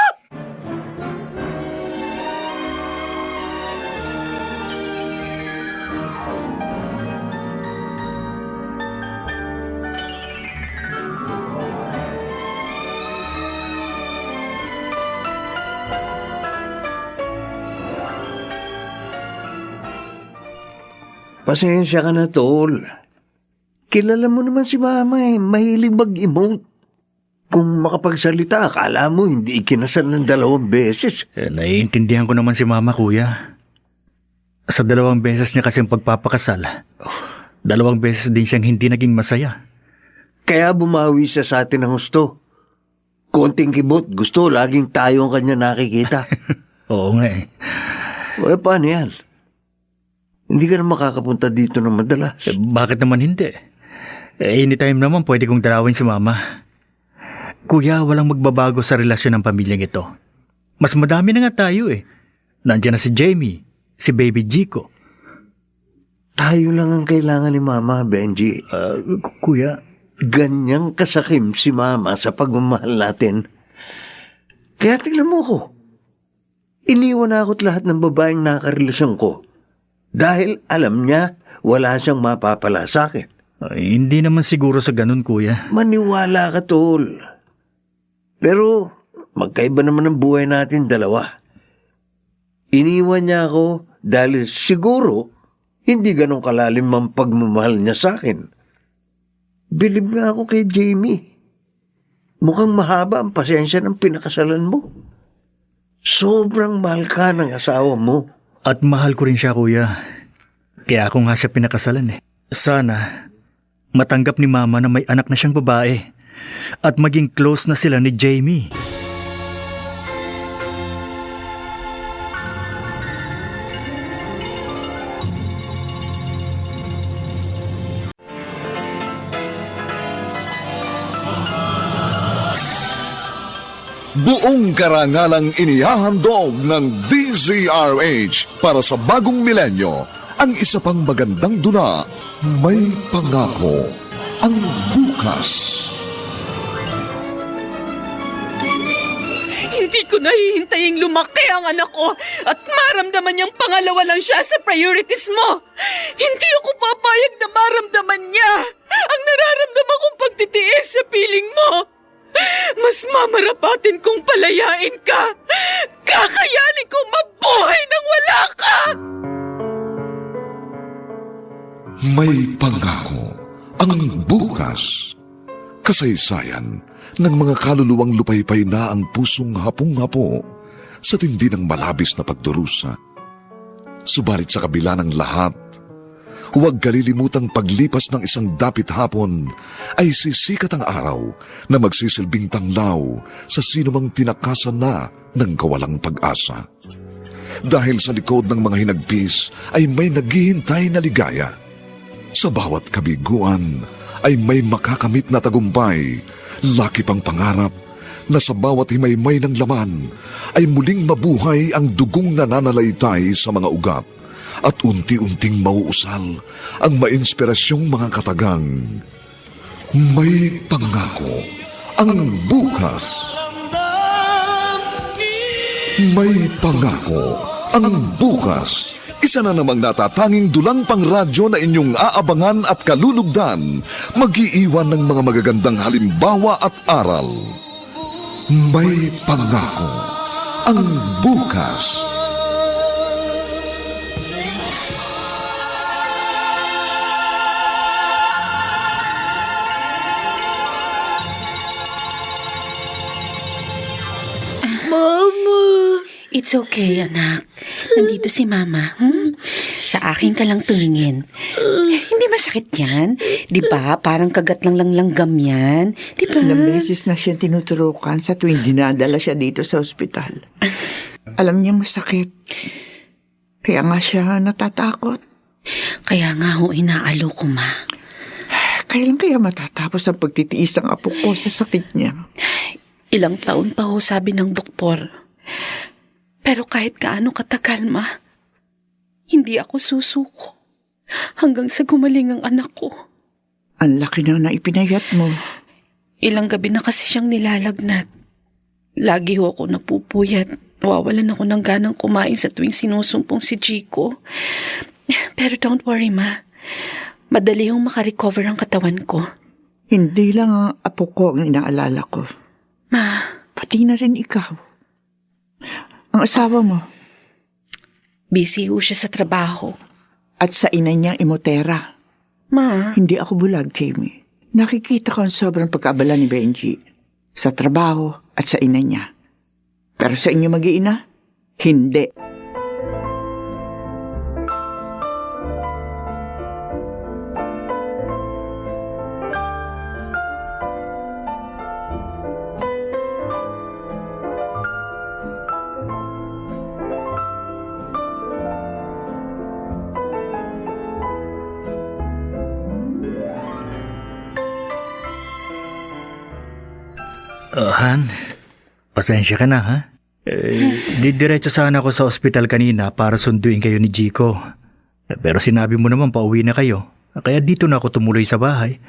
Speaker 4: Pasensya ka na, Tol. Kilala mo naman si Mama eh. Mahilig mag-emote. Kung makapagsalita, akala mo hindi ikinasal ng 2 beses.
Speaker 3: Naiintindihan ko naman si Mama, Kuya. Sa 2 beses niya kasing pagpapakasal, 2 beses din siyang hindi naging masaya.
Speaker 4: Kaya bumawi siya sa atin ng gusto. Konting kibot, gusto, laging tayo ang kanya nakikita.
Speaker 3: Oo nga eh.
Speaker 4: O paano yan? Hindi ka na makakapunta dito ng madalas.
Speaker 3: Bakit naman hindi? Anytime naman pwede kong dalawin si Mama. Kuya, walang magbabago sa relasyon ng pamilyang ito. Mas madami na nga tayo eh. Nandiyan na si Jamie, si Baby Jico.
Speaker 4: Tayo lang ang kailangan ni Mama, Benji.
Speaker 3: Kuya,
Speaker 4: Ganyang kasakim si Mama sa pagmamahal natin. Kaya tingnan mo ko. Iniwan na ako't lahat ng babaeng nakarelasyon ko. Dahil alam niya, wala siyang mapapala sa akin.
Speaker 3: hindi naman siguro sa ganun, Kuya.
Speaker 4: Maniwala ka, Tol. Pero, magkaiba naman ang buhay natin 2. Iniwan niya ako dahil siguro, hindi ganun kalalim ang pagmamahal niya sa akin. Bilib nga ako kay Jamie. Mukhang mahaba ang pasensya ng pinakasalan mo. Sobrang mahal ka ng asawa mo.
Speaker 3: At mahal ko rin siya, Kuya. Kaya ako nga siya pinakasalan eh. Sana, matanggap ni Mama na may anak na siyang babae at maging close na sila ni Jamie.
Speaker 1: Buong karangalang inihahandog ng DZRH para sa bagong milenyo ang isa pang magandang dula, May Pangako ang Bukas.
Speaker 2: Hindi ko nahihintaying lumaki ang anak ko at maramdaman niyang pangalawa lang siya sa priorities mo. Hindi ako papayag na maramdaman niya ang nararamdaman kong pagtitiis sa piling mo. Mas mamarapatin kong palayain ka. Kakayanin kong mabuhay nang wala ka.
Speaker 1: May Pangako ang Bukas. Kasaysayan ng mga kaluluwang lupaypay na ang pusong hapong-hapo sa tindi ng malabis na pagdurusa. Subalit sa kabila ng lahat, huwag kalilimutang paglipas ng isang dapit hapon ay sisikat ang araw na magsisilbing tanglaw sa sinumang tinakasan na ng kawalang pag-asa. Dahil sa likod ng mga hinagpis ay may naghihintay na ligaya. Sa bawat kabiguan ay may makakamit na tagumpay, laki pang pangarap na sa bawat himaymay ng laman ay muling mabuhay ang dugong nananalaytay sa mga ugat at unti-unting mauusal ang mainspirasyong mga katagang. May Pangako ang Bukas. May Pangako ang Bukas. Isa na namang natatanging dulang pangradyo na inyong aabangan at kalulugdan, mag-iiwan ng mga magagandang halimbawa at aral. May Pangako ang Bukas.
Speaker 2: It's okay, anak. Nandito si Mama. Sa akin ka lang tumingin. Hindi masakit yan. Di ba? Parang kagat lang langgam yan. Di ba?
Speaker 7: Ilang beses na siya tinuturukan sa tuwing dinadala siya dito sa ospital. Alam niya masakit. Kaya nga siya natatakot.
Speaker 2: Kaya nga ho inaalo ko, Ma.
Speaker 7: Kailan kaya matatapos ang pagtitiis ng apo ko sa sakit niya?
Speaker 2: Ilang taon pa ho, sabi ng doktor. Pero kahit kaano katagal, Ma, hindi ako susuko hanggang sa gumaling ang anak ko.
Speaker 7: Ang laki na ipinayat mo.
Speaker 2: Ilang gabi na kasi siyang nilalagnat. Lagi ho ako napupuyat. Nawawalan ako ng ganang kumain sa tuwing sinusumpong si Chico. Pero don't worry, Ma. Madali hong makarecover ang katawan ko.
Speaker 7: Hindi lang ang apo ko ang inaalala ko.
Speaker 2: Ma.
Speaker 7: Pati na rin ikaw. Ang asawa mo?
Speaker 2: Busy ho siya sa trabaho.
Speaker 7: At sa ina niyang imotera.
Speaker 2: Ma.
Speaker 7: Hindi ako bulag, Jamie. Nakikita ko ang sobrang pagkaabala ni Benji. Sa trabaho at sa ina niya. Pero sa inyo mag-iina, hindi.
Speaker 3: Han, pasensya ka na, ha? Didiretso sana ako sa ospital kanina para sunduin kayo ni Chico. Pero sinabi mo naman pauwi na kayo. Kaya dito na ako tumuloy sa bahay.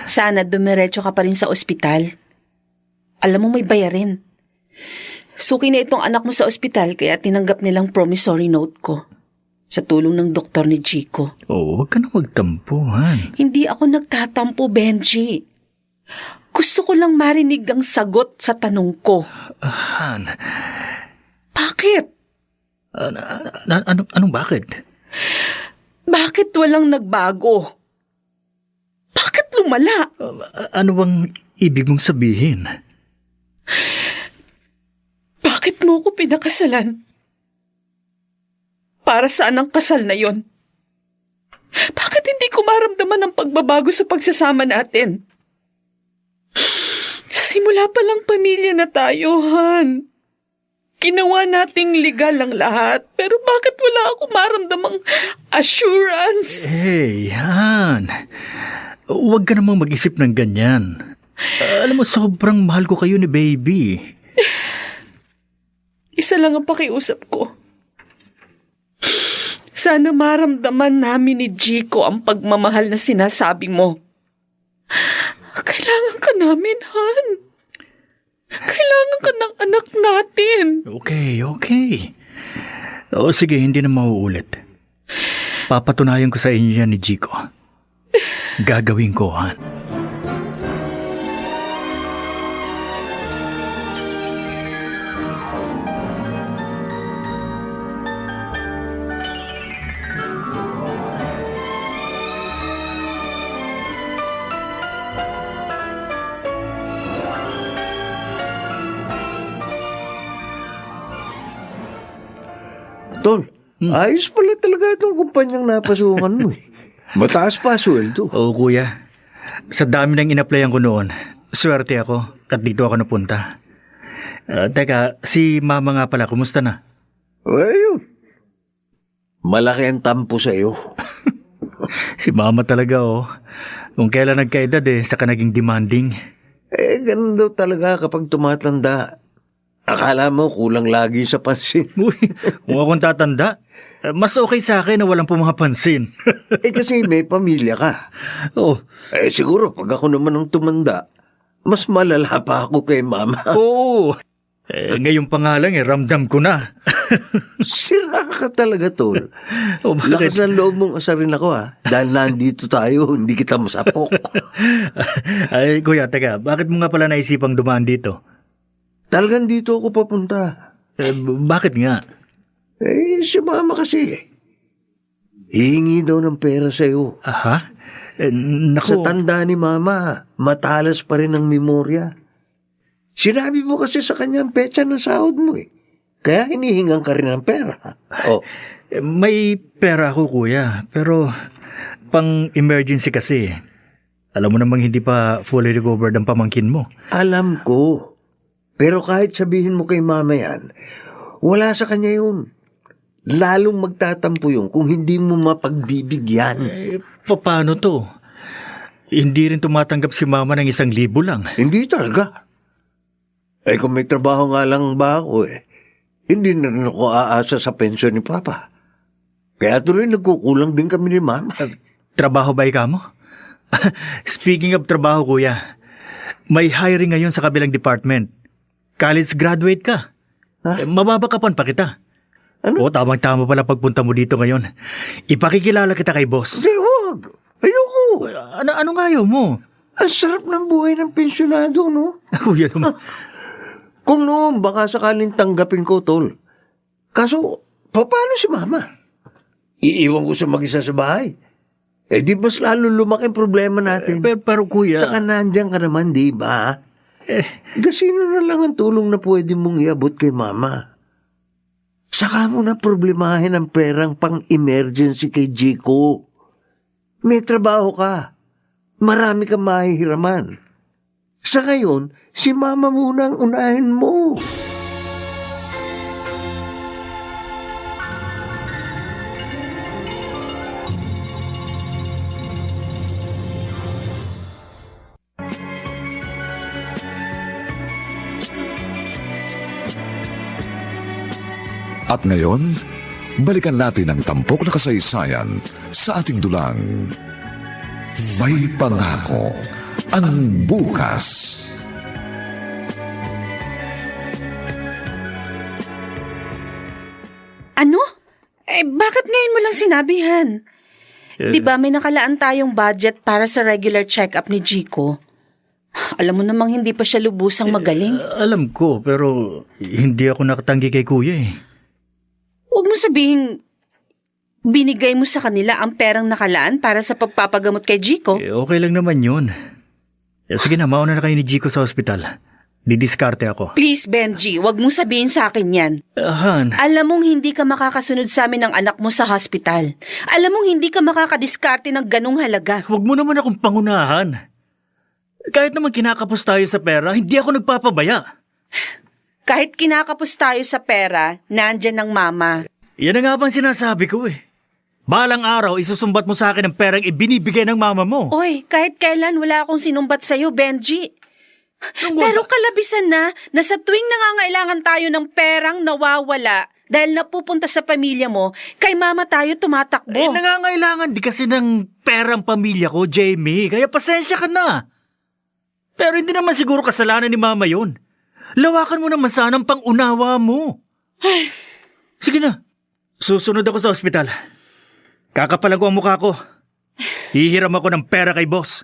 Speaker 2: Sana dumiretso ka pa rin sa ospital. Alam mo may bayarin. Suki na itong anak mo sa ospital kaya tinanggap nilang promissory note ko. Sa tulong ng doktor ni Chico.
Speaker 3: Oh, huwag ka na magtampo, Han.
Speaker 2: Hindi ako nagtatampo, Benji. Gusto ko lang marinig ang sagot sa tanong ko.
Speaker 3: Han.
Speaker 2: Bakit?
Speaker 3: Anong bakit?
Speaker 2: Bakit walang nagbago? Bakit lumala?
Speaker 3: Ano bang ibig mong sabihin?
Speaker 2: Bakit mo ko pinakasalan? Para saan ang kasal na yon? Bakit hindi ko maramdaman ang pagbabago sa pagsasama natin? Sa simula pa lang pamilya na tayo, Han. Ginawa nating legal ang lahat, pero bakit wala akong maramdamang assurance?
Speaker 3: Hey, Han. Huwag ka namang mag-isip ng ganyan. Alam mo, sobrang mahal ko kayo ni Baby.
Speaker 2: Isa lang ang pakiusap ko. Sana maramdaman namin ni Jico ang pagmamahal na sinasabi mo. Kailangan ka namin, Han. Kailangan ka ng anak natin.
Speaker 3: Okay. O sige, hindi na mauulit. Papatunayan ko sa inyo yan ni Jico. Gagawin ko, Han.
Speaker 4: Tol, ayos pala talaga itong kumpanyang napasukan mo eh. Mataas pa sweldo.
Speaker 3: Oo, kuya. Sa dami ng inaplayan ko noon, swerte ako at dito ako napunta. Teka, si mama nga pala, kumusta na?
Speaker 4: Ayun. Malaki ang tampo sa'yo.
Speaker 3: Si mama talaga, oh. Kung kailan nagkaedad saka naging demanding.
Speaker 4: Ganun daw talaga kapag tumatanda. Akala mo kulang lagi sa pansin.
Speaker 3: Uy, kung akong tatanda, mas okay sa akin na walang pumapansin.
Speaker 4: Kasi may pamilya ka.
Speaker 3: Oh.
Speaker 4: Siguro pag ako naman ang tumanda, mas malala pa ako kay mama.
Speaker 3: Oo. Ngayon pa nga lang ramdam ko na.
Speaker 4: Sira ka talaga, Tol.
Speaker 3: Oh,
Speaker 4: Lakas ng loob mong asarin ako, ha? Dahil nandito tayo, hindi kita masapok.
Speaker 3: Ay, kuya, teka, bakit mo nga pala naisipang dumaan dito?
Speaker 4: Talagang dito ako papunta.
Speaker 3: Bakit nga?
Speaker 4: Si mama kasi. Hihingi daw ng pera sa'yo.
Speaker 3: Aha? Naku.
Speaker 4: Sa tanda ni mama, matalas pa rin ang memorya. Sinabi mo kasi sa kanya ang petsa ng sahod mo eh. Kaya hinihingan ka rin ng pera. Oh.
Speaker 3: May pera ako, kuya. Pero pang emergency kasi. Alam mo namang hindi pa fully recovered ang pamangkin mo.
Speaker 4: Alam ko. Pero kahit sabihin mo kay mama yan, wala sa kanya yun. Lalong magtatampo yun kung hindi mo mapagbibigyan.
Speaker 3: Paano to? Hindi rin tumatanggap si mama ng 1,000 lang.
Speaker 4: Hindi talaga. Kung may trabaho nga lang ba ako hindi na rin ako aasa sa pensyon ni Papa. Kaya tuloy nagkukulang din kami ni Mama.
Speaker 3: Trabaho ba ikaw mo? Speaking of trabaho, kuya, may hiring ngayon sa kabilang department. College graduate ka. Mababakapan pa kita.
Speaker 4: Ano?
Speaker 3: Tamang-tama pala pagpunta mo dito ngayon. Ipakikilala kita kay boss.
Speaker 4: Hindi, huwag. Ayoko.
Speaker 3: Ano nga ayaw mo?
Speaker 4: Ang sarap ng buhay ng pensyonado, no?
Speaker 3: Kuya naman.
Speaker 4: Kung noon, baka sakaling tanggapin ko, Tol. Kaso, paano si Mama? Iiwan ko sa mag-isa sa bahay. Di mas lalo lumaki ang problema natin.
Speaker 3: Pero kuya...
Speaker 4: Saka nandiyan ka naman, di ba? Gasino na lang ang tulong na pwede mong iabot kay Mama. Saka mo na problemahin ang perang pang-emergency kay Jico. May trabaho ka. Marami kang mahihiraman. Sa ngayon, si Mama muna ang unahin mo.
Speaker 1: At ngayon, balikan natin ang tampok na kasaysayan sa ating dulang May Pangako ang Bukas.
Speaker 2: Ano? Bakit ngayon mo lang sinabihan? Di ba may nakalaan tayong budget para sa regular check-up ni Jico? Alam mo namang hindi pa siya lubusang magaling.
Speaker 3: Alam ko, pero hindi ako nakatanggi kay kuya
Speaker 2: Huwag mo sabihin, binigay mo sa kanila ang perang nakalaan para sa pagpapagamot kay Jico?
Speaker 3: Okay lang naman yun. Sige na, mauna na kayo ni Jico sa ospital. Didiskarte ako.
Speaker 2: Please, Benji, huwag mong sabihin sa akin yan.
Speaker 3: Han.
Speaker 2: Alam mong hindi ka makakasunod sa amin ng anak mo sa hospital. Alam mong hindi ka makakadiskarte ng ganong halaga.
Speaker 3: Huwag mo naman akong pangunahan. Kahit naman kinakapos tayo sa pera, hindi ako nagpapabaya.
Speaker 2: Kahit kinakapos tayo sa pera, nandyan ang mama.
Speaker 3: Yan na nga bang sinasabi ko Balang araw, isusumbat mo sa akin ang perang ibinibigay ng mama mo.
Speaker 2: Oy, kahit kailan wala akong sinumbat sa'yo, Benji. Pero kalabisan na sa tuwing nangangailangan tayo ng perang nawawala dahil napupunta sa pamilya mo, kay mama tayo tumatakbo.
Speaker 3: Nangangailangan di kasi ng perang pamilya ko, Jamie. Kaya pasensya ka na. Pero hindi naman siguro kasalanan ni mama yon. Lawakan mo naman sana ang pang-unawa mo. Sige na. Susunod ako sa ospital. Kakapalan ko ang mukha ko. Hihiram ako ng pera kay boss.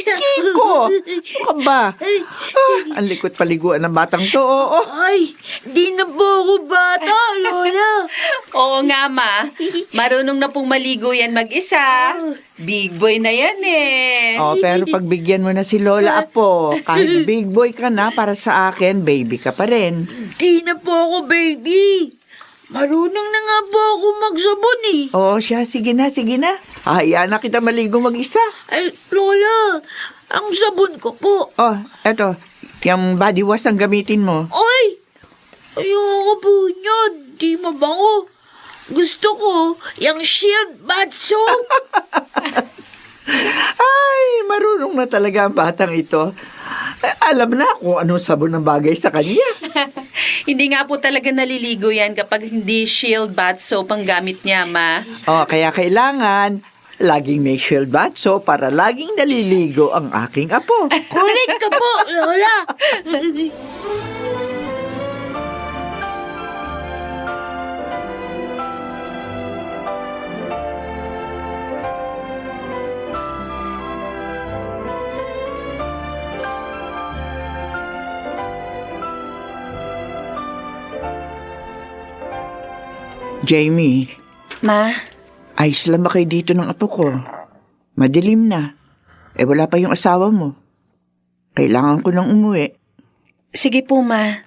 Speaker 7: Kiko! Ano ba? Ang likot paliguan ng batang to, oo.
Speaker 5: Ay, di na po ako bata, Lola.
Speaker 2: Oo nga, Ma. Marunong na pong maligo yan mag-isa. Big boy na yan eh.
Speaker 7: Oh, pero pagbigyan mo na si Lola Apo, kahit big boy ka na, para sa akin, baby ka pa rin.
Speaker 5: Di na po ako baby. Marunong na nga po ako magsabon eh.
Speaker 7: Oo siya, sige na, sige na. Hayaan na kita maligo mag-isa.
Speaker 5: Ay, Lola, ang sabon ko po.
Speaker 7: Oh, eto, yung body wash ang gamitin mo.
Speaker 5: Ay, ayoko po niyan. Di mabango. Gusto ko yung Shield Bath Soap.
Speaker 7: Ay, marunong na talaga ang batang ito. Alam na kung anong sabon ng bagay sa kanya.
Speaker 2: Hindi nga po talaga naliligo yan kapag hindi Shield Bath Soap ang gamit niya, Ma.
Speaker 7: Oh, kaya kailangan laging may Shield Bath Soap para laging naliligo ang aking apo.
Speaker 5: Correct ka po, Lola.
Speaker 7: Jamie,
Speaker 2: Ma,
Speaker 7: ayos lang ba kayo dito ng apo ko? Madilim na. Wala pa yung asawa mo. Kailangan ko nang umuwi.
Speaker 2: sige po, Ma.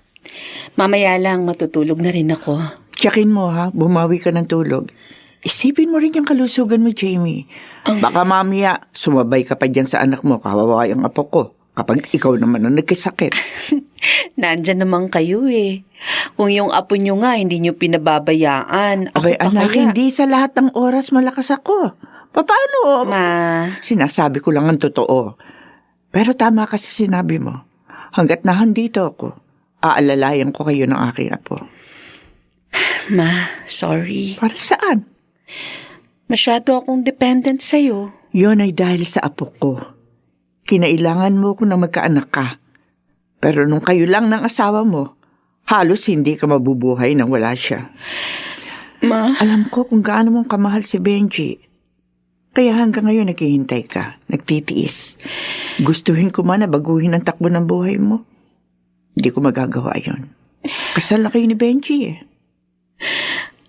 Speaker 2: Mamaya lang matutulog na rin ako.
Speaker 7: Tsakin mo ha, bumawi ka ng tulog. Isipin mo rin yung kalusugan mo, Jamie. Baka mamaya, sumabay ka pa dyan sa anak mo, kawawa yung apo ko. Kapag ikaw naman ang nagkasakit.
Speaker 2: Nandyan naman kayo eh. Kung yung apo nyo nga, hindi nyo pinababayaan. Ako
Speaker 7: Abay,
Speaker 2: pa
Speaker 7: anak,
Speaker 2: kaya?
Speaker 7: hindi sa lahat ng oras malakas ako. Paano?
Speaker 2: Ma,
Speaker 7: Sinasabi ko lang ang totoo. Pero tama kasi sinabi mo. Hanggat nahandito ako, aalalayan ko kayo ng aking apo.
Speaker 2: Ma, sorry.
Speaker 7: Para saan?
Speaker 2: Masyado akong dependent sa'yo.
Speaker 7: Yun ay dahil sa apo ko. Kinailangan mo ko na magkaanak ka. Pero nung kayo lang ng asawa mo, halos hindi ka mabubuhay nang wala siya.
Speaker 2: Ma,
Speaker 7: Alam ko kung gaano mong kamahal si Benji. Kaya hanggang ngayon naghihintay ka, nagtitiis. Gustuhin ko man na baguhin ang takbo ng buhay mo. Hindi ko magagawa yon. Kasal na kayo ni Benji eh.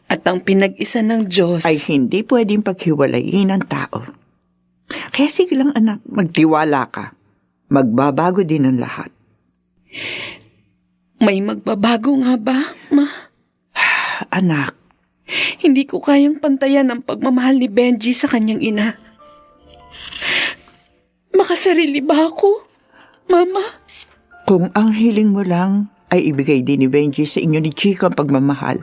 Speaker 2: at ang pinag-isa ng Diyos.
Speaker 7: Ay hindi pwedeng paghiwalayin ng tao. Kaya sige lang anak, magtiwala ka. Magbabago din ang lahat.
Speaker 2: May magbabago nga ba, Ma?
Speaker 7: Anak,
Speaker 2: Hindi ko kayang pantayan ang pagmamahal ni Benji sa kanyang ina. Makasarili ba ako, Mama?
Speaker 7: kung ang hiling mo lang ay ibigay din ni Benji sa inyo ni Chico ang pagmamahal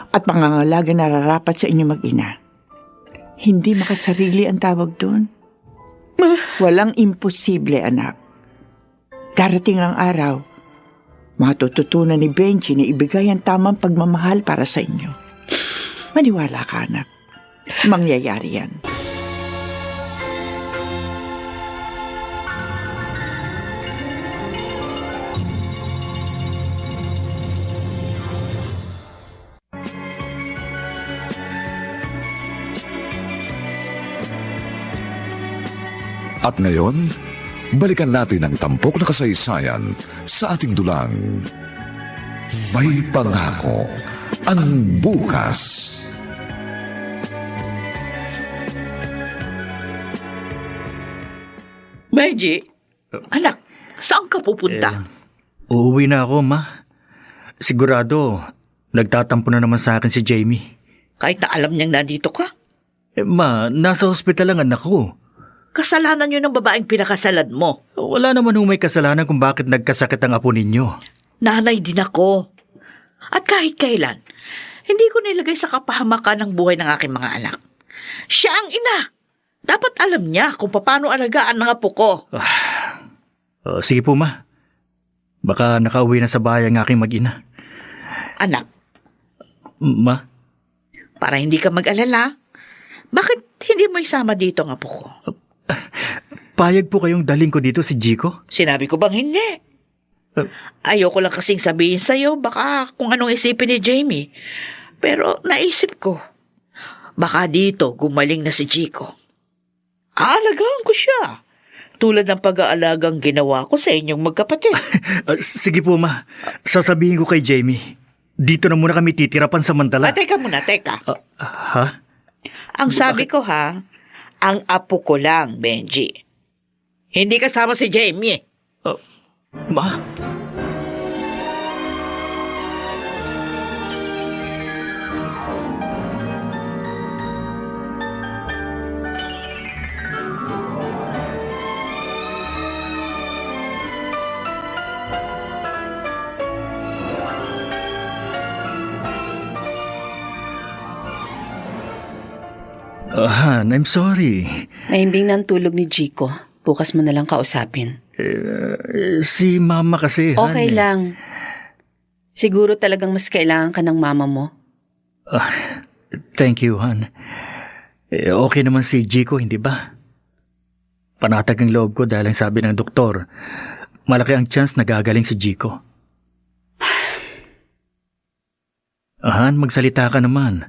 Speaker 7: at pangangalaga na nararapat sa inyo mag-ina. Hindi makasarili ang tawag doon.
Speaker 2: Ma,
Speaker 7: Walang imposible, anak. Darating ang araw, matututunan ni Benji na ibigay ang tamang pagmamahal para sa inyo. Maniwala ka, anak. Mangyayari yan.
Speaker 1: At ngayon, balikan natin ang tampok na kasaysayan sa ating dulang. May pangako ang bukas.
Speaker 5: Benji, anak, saan ka pupunta?
Speaker 3: Uuwi na ako, Ma. Sigurado, nagtatampo na naman sa akin si Jamie.
Speaker 5: kahit na alam niyang nandito ka?
Speaker 3: Ma, nasa ospital ang anak ko.
Speaker 5: Kasalanan niyo ng babaeng pinakasalan mo.
Speaker 3: Wala naman may kasalanan kung bakit nagkasakit ang apo ninyo.
Speaker 5: Nanay din ako. At kahit kailan, hindi ko nilagay sa kapahamakan ng buhay ng aking mga anak. Siya ang ina. Dapat alam niya kung paano alagaan ng apo ko.
Speaker 3: Sige po, ma. Baka nakauwi na sa bahay ang aking mag-ina.
Speaker 5: Anak,
Speaker 3: Ma?
Speaker 5: para hindi ka mag-alala, bakit hindi mo isama dito ang apo ko?
Speaker 3: Payag po kayong daling ko dito si Jico?
Speaker 5: Sinabi ko bang hindi? Ayoko lang kasing sabihin sa'yo, baka kung anong isipin ni Jamie. Pero naisip ko, baka dito gumaling na si Jico. Aalagaan ko siya. Tulad ng pag-aalagang ginawa ko sa inyong magkapatid.
Speaker 3: Sige po, ma. Sasabihin ko kay Jamie. Dito na muna kami titira pansamantala.
Speaker 5: Teka muna, teka.
Speaker 3: Ha?
Speaker 5: Ang sabi ko ang apo ko lang, Benji. Hindi kasama si Jamie.
Speaker 3: Ma? Han, I'm sorry.
Speaker 2: Mahimbing na ang tulog ni Jico. Bukas mo na lang kausapin.
Speaker 3: Si Mama kasi, Han.
Speaker 2: Okay lang. Siguro talagang mas kailangan ka ng mama mo.
Speaker 3: Thank you, Han. Okay naman si Jico, hindi ba? Panatag ang loob ko dahil ang sabi ng doktor, malaki ang chance na gagaling si Jico. Han, magsalita ka naman.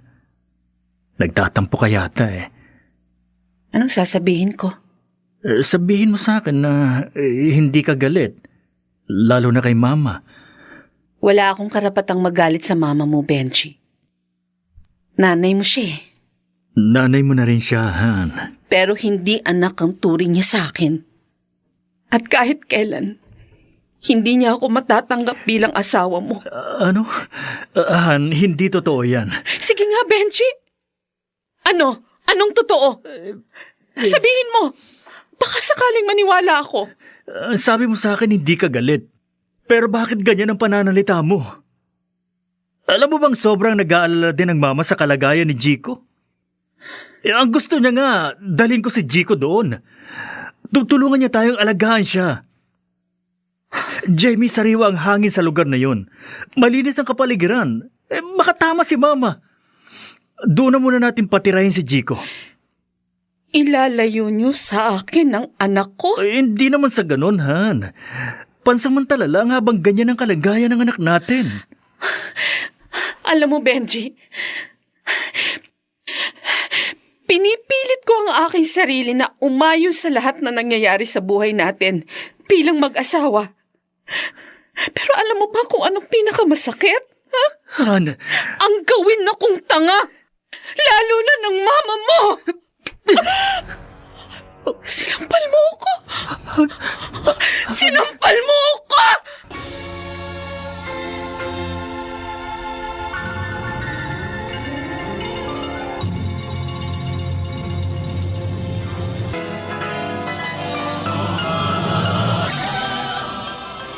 Speaker 3: Nagtatampo ka yata eh.
Speaker 2: Anong sasabihin ko?
Speaker 3: Sabihin mo sa akin na hindi ka galit, lalo na kay Mama.
Speaker 2: Wala akong karapatang magalit sa mama mo, Benji. Nanay mo siya eh.
Speaker 3: Nanay mo na rin siya, Han.
Speaker 2: Pero hindi anak ang turing niya sa akin. At kahit kailan, hindi niya ako matatanggap bilang asawa mo.
Speaker 3: Ano? Han, hindi totoo yan.
Speaker 2: Sige nga, Benji. Ano? Anong totoo? Sabihin mo. Baka sakaling maniwala ako.
Speaker 3: Sabi mo sa akin hindi ka galit. Pero bakit ganyan ang pananalita mo? Alam mo bang sobrang nag-aalala din ang mama sa kalagayan ni Jico? Ang gusto niya nga, dalhin ko si Jico doon. Tutulungan niya tayong alagaan siya. Jamie, sariwa ang hangin sa lugar na yun. Malinis ang kapaligiran. Makatama si mama. Doon na muna natin patirahin si Jico.
Speaker 2: Ilalayo niyo sa akin ang anak ko?
Speaker 3: Hindi naman sa ganun, Han. Pansamantala lang habang ganyan ang kalagayan ng anak natin.
Speaker 2: Alam mo, Benji, pinipilit ko ang aking sarili na umayon sa lahat na nangyayari sa buhay natin bilang mag-asawa. Pero alam mo ba kung anong pinakamasakit? Ha?
Speaker 3: Han,
Speaker 2: ang gawin na kong tanga, lalo na ng mama mo. Sinampal mo ako. Sinampal mo ako.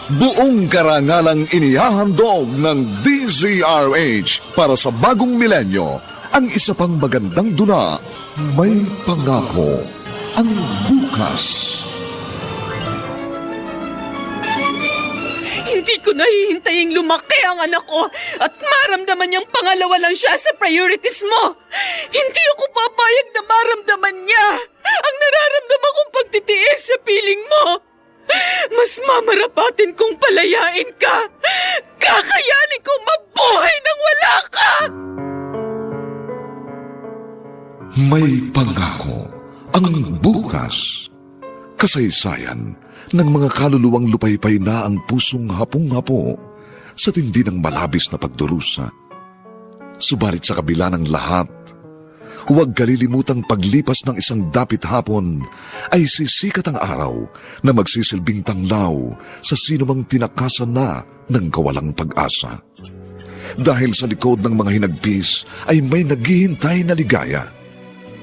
Speaker 1: Buong karangalang inihahandog ng DZRH para sa bagong milenyo, ang isa pang magandang dula, May Pangako, ang bukas.
Speaker 2: Hindi ko nahihintaying lumaki ang anak ko at maramdaman niyang pangalawa lang siya sa priorities mo. Hindi ako papayag na maramdaman niya ang nararamdaman kong pagtitiis sa piling mo. Mas mamarapatin kong palayain ka. Kakayanin kong mabuhay nang wala ka.
Speaker 1: May Pangako, ang bukas. Kasaysayan ng mga kaluluwang lupaypay na ang pusong hapong-hapo sa tindi ng malabis na pagdurusa. Subalit sa kabila ng lahat, huwag kalilimutang paglipas ng isang dapit hapon ay sisikat ang araw na magsisilbing tanglaw sa sinumang tinakasan na ng kawalang pag-asa. Dahil sa likod ng mga hinagpis ay may naghihintay na ligaya.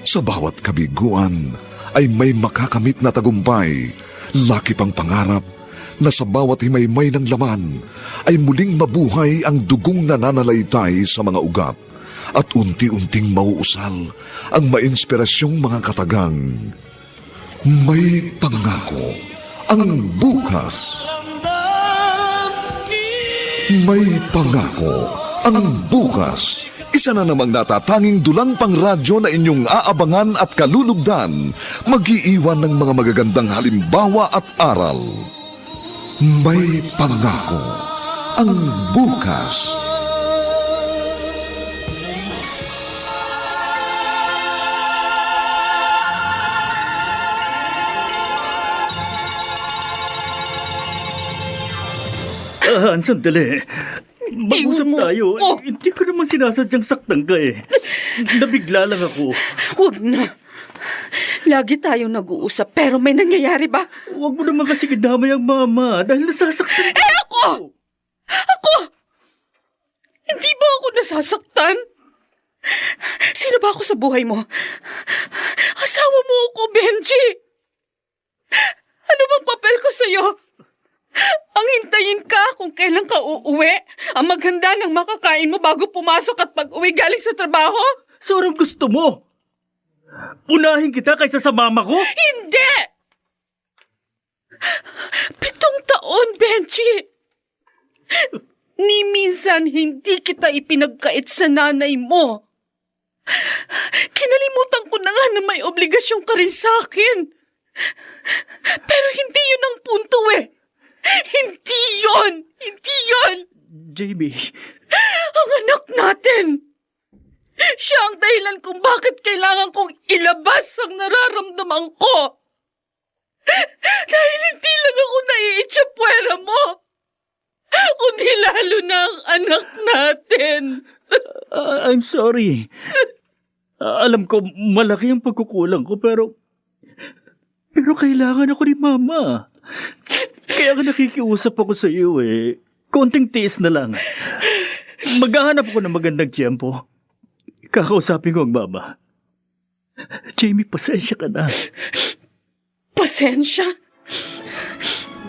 Speaker 1: Sa bawat kabiguan ay may makakamit na tagumpay, laki pang pangarap na sa bawat himaymay ng laman ay muling mabuhay ang dugong nananalaytay sa mga ugat at unti-unting mauusal ang mainspirasyong mga katagang. May pangako ang bukas. May pangako ang bukas. Isa na namang natatanging dulang pang radyo na inyong aabangan at kalulugdan, mag-iiwan ng mga magagandang halimbawa at aral. May pangako ang bukas.
Speaker 3: Sandali. Mag-usap
Speaker 2: mo.
Speaker 3: tayo.
Speaker 2: Oh.
Speaker 3: Hindi ko naman sinasadyang saktan ka eh. Nabigla lang ako.
Speaker 2: Huwag na. Lagi tayong nag-uusap pero may nangyayari ba?
Speaker 3: Huwag mo naman kasi kidamay ang mama dahil nasasaktan ka.
Speaker 2: Ako! Hindi ba ako nasasaktan? Sino ba ako sa buhay mo? Asawa mo ako, Benji! Ano bang papel ko sa'yo? Ang hintayin ka kung kailan ka uuwi? Ang maghanda ng makakain mo bago pumasok at pag-uwi galing sa trabaho?
Speaker 3: So anong gusto mo? Unahin kita kaysa sa mama ko?
Speaker 2: Hindi! 7 taon, Benji! Ni minsan hindi kita ipinagkait sa nanay mo. Kinalimutan ko na nga na may obligasyon ka rin sa akin. Pero hindi yun ang punto eh. Hindi yun! Hindi yun!
Speaker 3: Jamie.
Speaker 2: Ang anak natin! Siya ang dahilan kung bakit kailangan kong ilabas ang nararamdaman ko. Dahil hindi lang ako naiitsapwera mo, kundi lalo na ang anak natin.
Speaker 3: I'm sorry. Alam ko malaki ang pagkukulang ko pero kailangan ako ni mama. Kaya nga nakikiusap ako sa iyo eh. Konting tiis na lang. Maghahanap ako ng magandang tiyempo. Kakausapin ko ang mama. Jamie, pasensya ka na.
Speaker 2: Pasensya?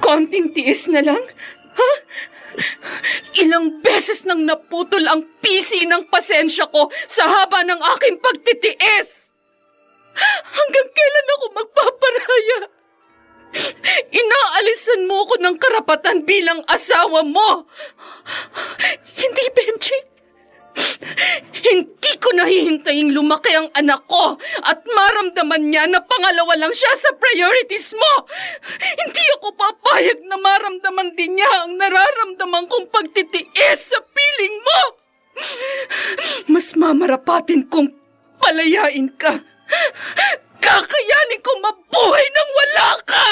Speaker 2: Konting tiis na lang? Ha? Ilang beses nang naputol ang pisi ng pasensya ko sa haba ng aking pagtitiis. Hanggang kailan ako magpaparaya? Inaalisan mo ko ng karapatan bilang asawa mo. Hindi, Benji. Hindi ko nahihintayin lumaki ang anak ko at maramdaman niya na pangalawa lang siya sa priorities mo. Hindi ako papayag na maramdaman din niya ang nararamdaman kong pagtitiis sa piling mo. Mas mamarapatin kong palayain ka. Kakayanin kong mabuhay nang wala ka!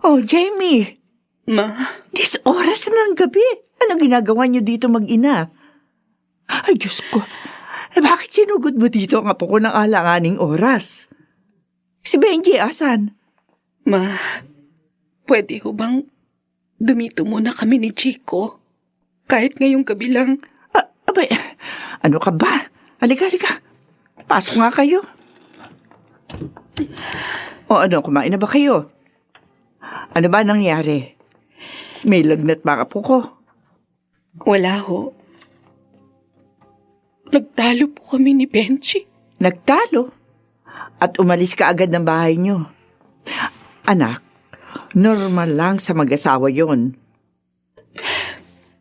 Speaker 7: Oh, Jamie.
Speaker 2: Ma?
Speaker 7: This oras na ng gabi. Anong ginagawa niyo dito mag-ina? Ay, Diyos ko. Bakit sinugod mo dito ang apo ko ng alanganing oras? Si Benji, asan?
Speaker 2: Ma, pwede ho bang dumito muna kami ni Chico? Kahit ngayong gabi lang.
Speaker 7: Abay, ano ka ba? Halika. Pasok nga kayo. O ano, kumain na ba kayo? Ano ba nangyari? May lagnat ba po ko?
Speaker 2: Wala ho. Nagtalo po kami ni Benji.
Speaker 7: Nagtalo? At umalis ka agad ng bahay niyo. Anak, normal lang sa mag-asawa yon.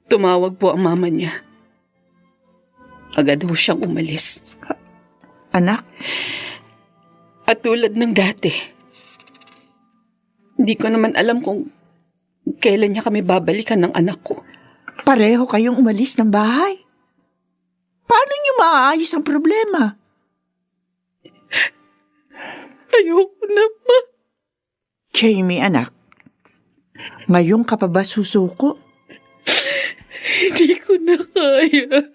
Speaker 2: Tumawag po ang mama niya. Agad ho siyang umalis.
Speaker 7: Anak?
Speaker 2: At tulad ng dati, hindi ko naman alam kung kailan niya kami babalikan ng anak ko.
Speaker 7: Pareho kayong umalis ng bahay? Paano niyo maaayos ang problema?
Speaker 2: Ayoko na, Ma.
Speaker 7: Jamie, anak. Ngayon ka pa ba susuko?
Speaker 2: Hindi ko na kaya.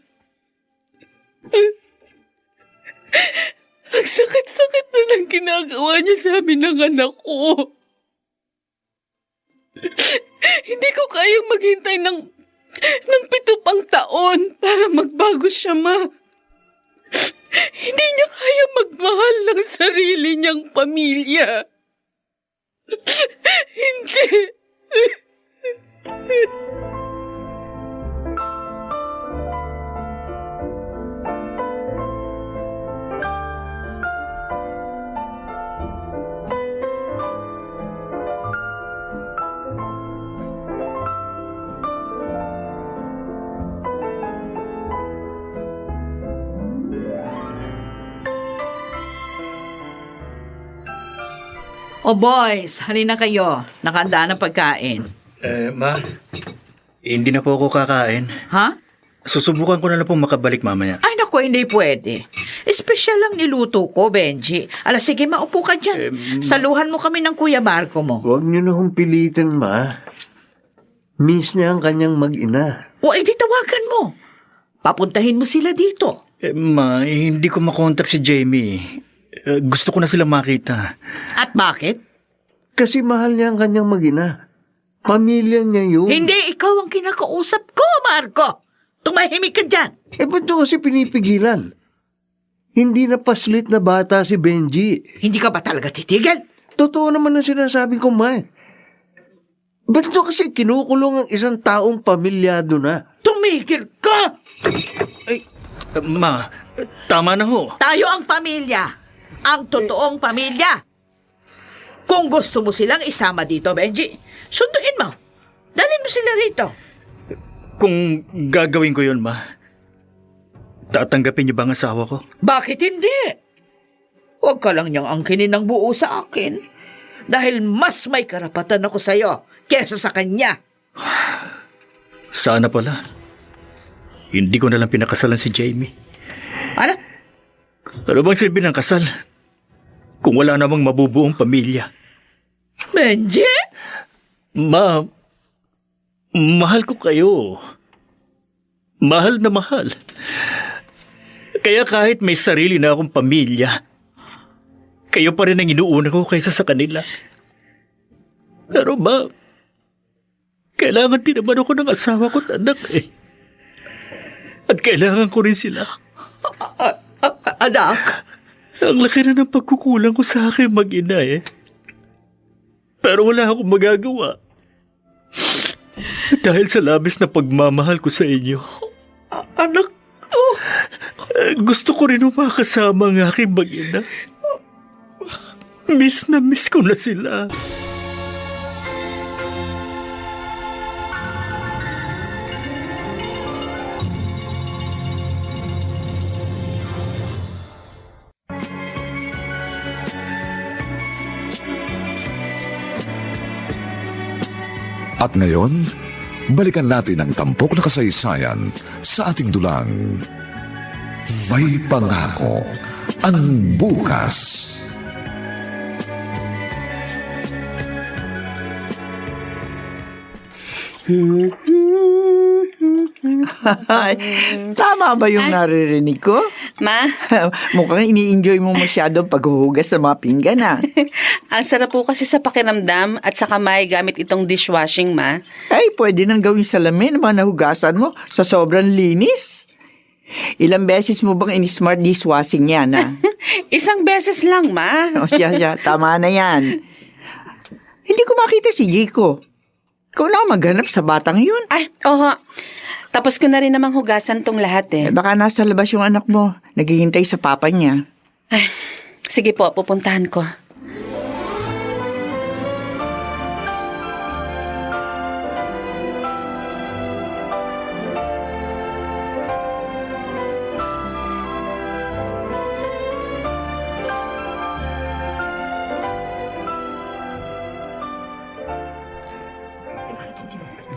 Speaker 2: Ang sakit-sakit na ng ginagawa niya sa amin ng anak ko. Hindi ko kayang maghintay ng 7 pang taon para magbago siya, Ma. Hindi niya kaya magmahal ng sarili niyang pamilya. Hindi.
Speaker 5: O boys, halina kayo. Nakahanda ng pagkain.
Speaker 3: Ma, hindi na po ako kakain.
Speaker 5: Ha?
Speaker 3: Susubukan ko na lang pong makabalik mamaya.
Speaker 5: Ay naku, hindi pwede. Espesyal lang niluto ko, Benji. Sige, maupo ka dyan. Saluhan mo kami ng Kuya Marco mo.
Speaker 4: Huwag niyo na hong pilitin, Ma. Miss niya ang kanyang mag-ina.
Speaker 5: O, edi tawagan mo. Papuntahin mo sila dito.
Speaker 3: Ma, hindi ko makontak si Jamie. Gusto ko na silang makita.
Speaker 5: At bakit?
Speaker 4: Kasi mahal niya ang kanyang mag-ina. Pamilya niya yun.
Speaker 5: Hindi ikaw ang kinakausap ko, Marco. Tumahimik ka dyan.
Speaker 4: Ba't niyo kasi pinipigilan? Hindi na paslit na bata si Benji.
Speaker 5: Hindi ka ba talaga titigil?
Speaker 4: Totoo naman ang sinasabi ko, Ma. Ba't niyo kasi kinukulong ang isang taong pamilyado na?
Speaker 5: Tumigil ka!
Speaker 3: Ma, tama na ho.
Speaker 5: Tayo ang pamilya. Ang totoong pamilya. Kung gusto mo silang isama dito, Benji, sunduin mo. Dalhin mo sila rito.
Speaker 3: Kung gagawin ko yun, Ma, tatanggapin niyo ba ang asawa ko?
Speaker 5: Bakit hindi? Huwag ka lang niyang angkinin ng buo sa akin. Dahil mas may karapatan ako sa'yo kesa sa kanya.
Speaker 3: Sana pala. Hindi ko na lang pinakasalan si Jamie.
Speaker 5: Ano?
Speaker 3: Ano bang silbi ng kasal? Kung wala namang mabubuong pamilya.
Speaker 5: Benji?
Speaker 3: Ma, mahal ko kayo. Mahal na mahal. Kaya kahit may sarili na akong pamilya, kayo pa rin ang inuuna ko kaysa sa kanila. Pero ma, kailangan din naman ako ng asawa ko at anak eh. At kailangan ko rin sila.
Speaker 5: Anak?
Speaker 3: Ang laki na ng pagkukulang ko sa akin mag-ina eh. Pero wala akong magagawa. Dahil sa labis na pagmamahal ko sa inyo.
Speaker 5: Anak?
Speaker 3: Gusto ko rin makasama ang aking mag-ina. Miss na miss ko na sila.
Speaker 1: At ngayon, balikan natin ang tampok na kasaysayan sa ating dulang May Pangako ang Bukas.
Speaker 7: Tama ba yung naririnig ko?
Speaker 2: Ma,
Speaker 7: Mukhang ini-enjoy mo masyado ang paghuhugas ng mga pinggan, ha?
Speaker 2: ang sarap po kasi sa pakiramdam at sa kamay gamit itong dishwashing, Ma.
Speaker 7: Ay, pwede nang gawing salamin ang mga nahugasan mo sa sobrang linis. Ilang beses mo bang in-smart dishwashing yan, ha?
Speaker 2: Isang beses lang, Ma.
Speaker 7: O siya, tama na yan. Hindi ko makita si Jiko. Ikaw na maghanap sa batang yun.
Speaker 2: Ay, oho. Tapos ko na rin namang hugasan tong lahat eh.
Speaker 7: Baka nasa labas yung anak mo. Naghihintay sa papa niya.
Speaker 2: Ay, sige po, pupuntahan ko.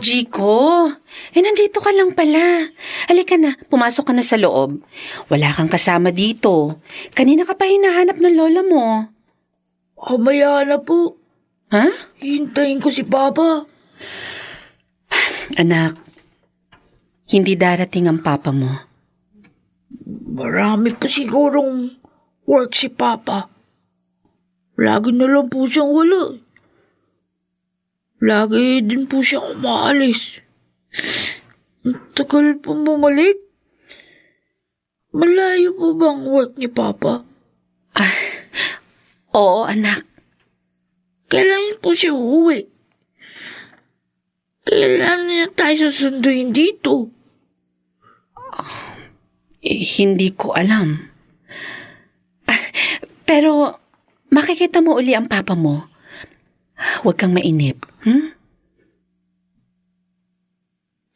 Speaker 2: Jiko, nandito ka lang pala. Halika na, pumasok ka na sa loob. Wala kang kasama dito. Kanina ka pa hinahanap ng lola mo.
Speaker 5: Maya na po.
Speaker 2: Ha?
Speaker 5: Hintayin ko si Papa.
Speaker 2: Anak, hindi darating ang papa mo.
Speaker 5: Marami pa sigurong work si Papa. Lagi na lang po siyang wala. Lagi din po siyang umaalis. Ang tagal po bumalik. Malayo po ba ang work ni Papa?
Speaker 2: Oo, anak.
Speaker 5: Kailan po siya uuwi? Kailan niya tayo susunduin dito?
Speaker 2: Hindi ko alam. Pero makikita mo uli ang papa mo. Huwag kang mainip.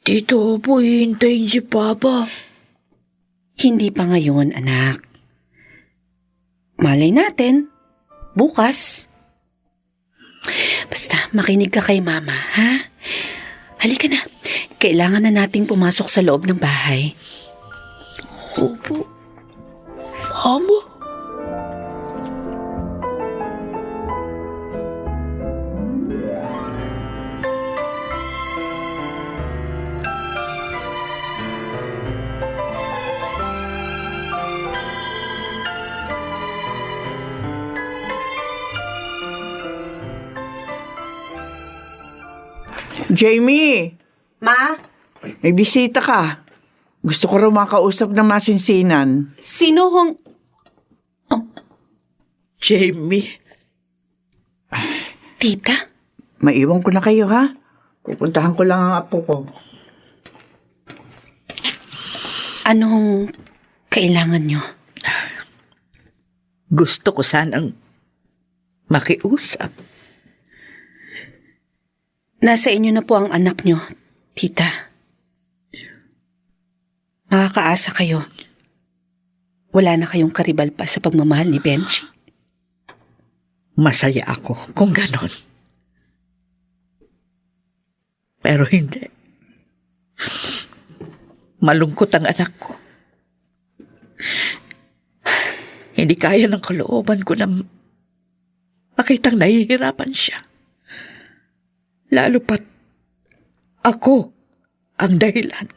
Speaker 5: Dito po hihintayin si Papa.
Speaker 2: Hindi pa ngayon, anak. Malay natin. Bukas. Basta, makinig ka kay Mama, ha? Halika na. Kailangan na nating pumasok sa loob ng bahay.
Speaker 5: Opo. Mama?
Speaker 7: Jamie,
Speaker 6: Ma?
Speaker 7: may bisita ka. Gusto ko raw makausap ng masinsinan.
Speaker 2: Sino hong...
Speaker 5: Jamie.
Speaker 2: Tita?
Speaker 7: Maiwan ko na kayo, ha? Pupuntahan ko lang ang apo ko.
Speaker 2: Anong kailangan nyo?
Speaker 5: Gusto ko sanang makiusap.
Speaker 2: Nasa inyo na po ang anak nyo, tita. Makakaasa kayo. Wala na kayong karibal pa sa pagmamahal ni Benji.
Speaker 5: Masaya ako kung ganon. Pero hindi. Malungkot ang anak ko. Hindi kaya ng kalooban ko na makitang nahihirapan siya. Lalo pat ako ang dahilan.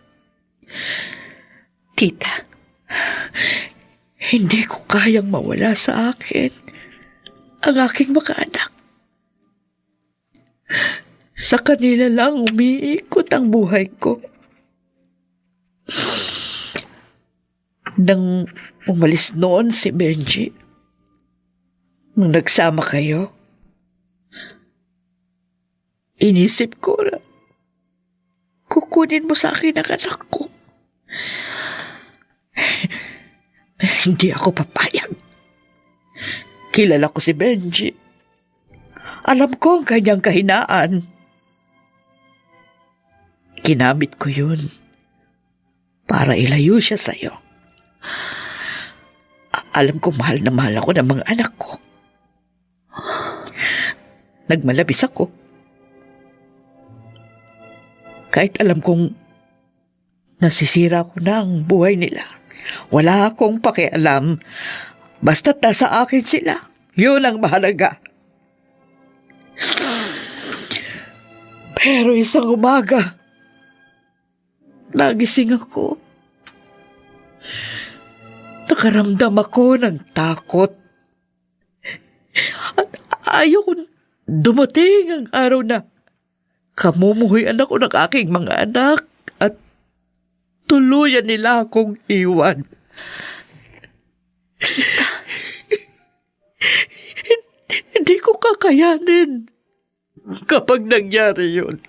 Speaker 2: Tita,
Speaker 5: hindi ko kayang mawala sa akin ang aking mga anak. Sa kanila lang umiikot ang buhay ko. Nang umalis noon si Benji, nung nagsama kayo, inisip ko na kukunin mo sa akin ang anak ko. Hindi ako papayag. Kilala ko si Benji. Alam ko ang kanyang kahinaan. Ginamit ko yun para ilayo siya sa'yo. Alam ko mahal na mahal ako ng mga anak ko. Nagmalabis ako. Kahit alam kong nasisira ko na ang buhay nila, wala akong pakialam. Basta't nasa akin sila. Yun ang mahalaga. Pero isang umaga, nagising ako. Nakaramdam ako ng takot. At ayoko dumating ang araw na kamumuhuyan ako ng aking mga anak at tuluyan nila akong iwan. Hindi ko kakayanin kapag nangyari yun.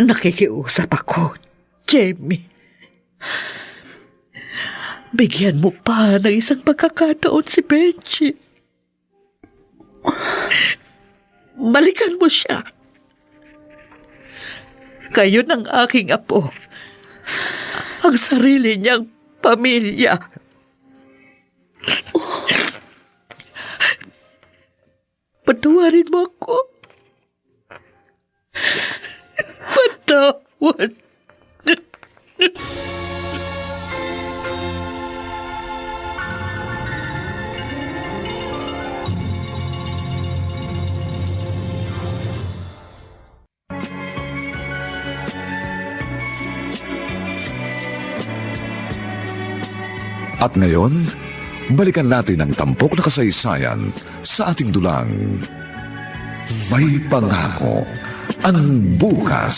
Speaker 5: Nakikiusap ako, Jamie. Bigyan mo pa ng isang pagkakataon si Benji. Balikan mo siya. Kayo ng aking apo. Ang sarili niyang pamilya. Patawarin mo ako. Patawad.
Speaker 1: At ngayon, balikan natin ang tampok na kasaysayan sa ating dulang May Pangako ang Bukas.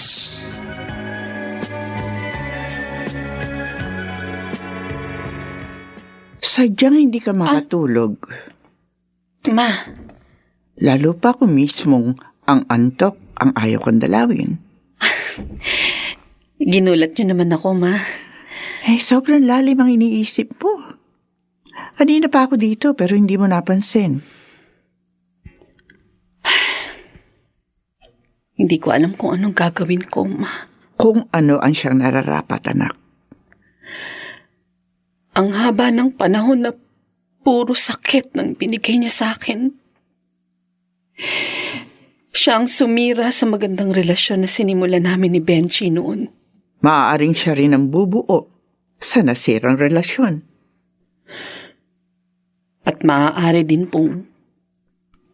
Speaker 7: Sadyang hindi ka makatulog.
Speaker 2: Ma,
Speaker 7: Lalo pa kung mismong ang antok ang ayaw kong dalawin.
Speaker 2: ginulat niyo naman ako, Ma.
Speaker 7: Sobrang lalim ang iniisip mo. Kanina pa ako dito pero hindi mo napansin.
Speaker 2: Hindi ko alam kung anong gagawin ko, Ma.
Speaker 7: Kung ano ang siyang nararapat, anak.
Speaker 2: Ang haba ng panahon na puro sakit nang binigay niya sa akin. Siya ang sumira sa magandang relasyon na sinimulan namin ni Benji noon.
Speaker 7: Maaaring siya rin ang bubuo sa nasirang relasyon.
Speaker 2: At maaari din pong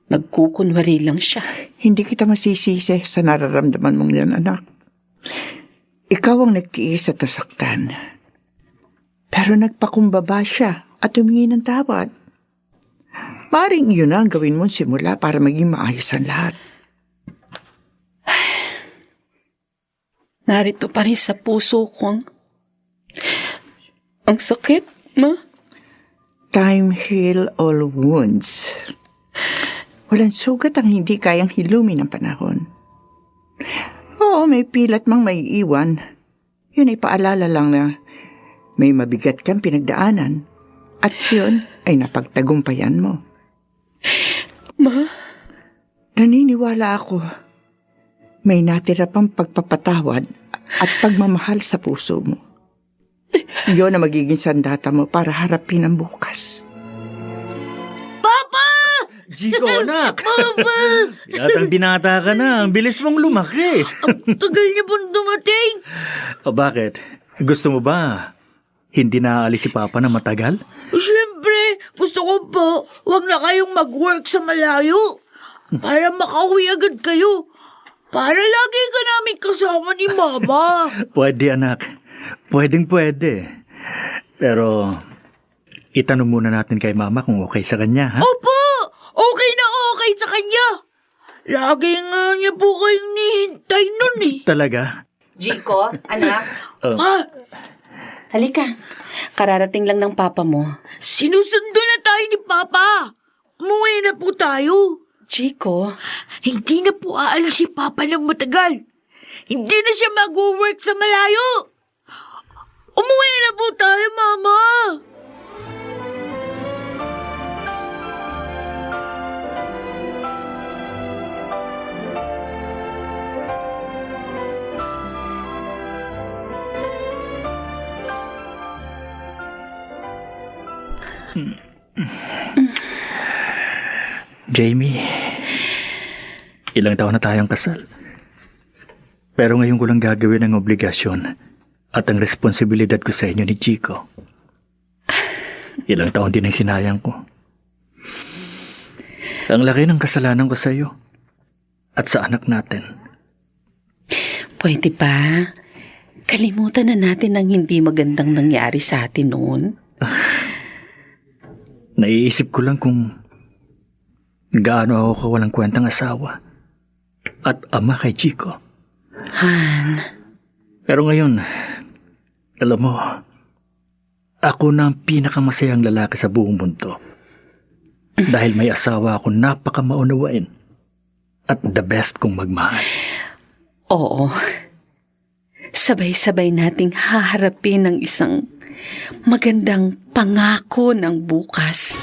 Speaker 2: nagkukunwari lang siya.
Speaker 7: Hindi kita masisisi sa nararamdaman mong yan, anak. Ikaw ang nagtiis at nasaktan. Pero nagpakumbaba siya at humingi ng tawad. Maring yun ang gawin mong simula para maging maayos ang lahat.
Speaker 2: Narito pa rin sa puso ko ang sakit, Ma.
Speaker 7: Time heal all wounds. Walang sugat ang hindi kayang hilumin ng panahon. Oo, may pilat mang may iwan. Yun ay paalala lang na may mabigat kang pinagdaanan. At yun ay napagtagumpayan mo.
Speaker 2: Ma?
Speaker 7: Naniniwala ako. May natira pang pagpapatawad at pagmamahal sa puso mo. Yun ang magiging sandata mo para harapin ang bukas.
Speaker 3: Chico, anak! Yatang binata ka na. Ang bilis mong lumaki.
Speaker 5: Ang tagal niya pong dumating.
Speaker 3: O bakit? Gusto mo ba hindi na aalis si Papa na matagal?
Speaker 5: Siyempre, gusto ko po, wag na kayong mag-work sa malayo. Para makauwi agad kayo. Para lagi ka namin kasama ni Mama.
Speaker 3: Pwede, anak. Pwede. Pero, itanong muna natin kay Mama kung okay sa kanya, ha?
Speaker 5: Opo! Okay na okay sa kanya. Lagi nga niya po kayong nihintay nun eh.
Speaker 3: Talaga?
Speaker 2: Chico, anak.
Speaker 5: Ma,
Speaker 2: Halika. Kararating lang ng papa mo.
Speaker 5: sinusundo na tayo ni Papa. Umuwi na po tayo.
Speaker 2: Chico,
Speaker 5: Hindi na po aalis si Papa ng matagal. Hindi na siya mag-work sa malayo. Umuwi na po tayo, Mama.
Speaker 3: Jamie, ilang taon na tayong kasal. Pero ngayon ko lang gagawin ang obligasyon at ang responsibilidad ko sa inyo ni Chico. Ilang taon din ang sinayang ko. Ang laki ng kasalanan ko sa iyo at sa anak natin.
Speaker 2: pwede ba? Kalimutan na natin ang hindi magandang nangyari sa atin noon.
Speaker 3: Naiisip ko lang kung gaano ako kawalang kwentang asawa at ama kay Chico.
Speaker 2: Han,
Speaker 3: Pero ngayon, alam mo, ako na ang pinakamasayang lalaki sa buong mundo. Dahil may asawa ako napakamaunawain at the best kong magmahal.
Speaker 2: oo. Sabay-sabay nating haharapin ang isang magandang pangako ng bukas.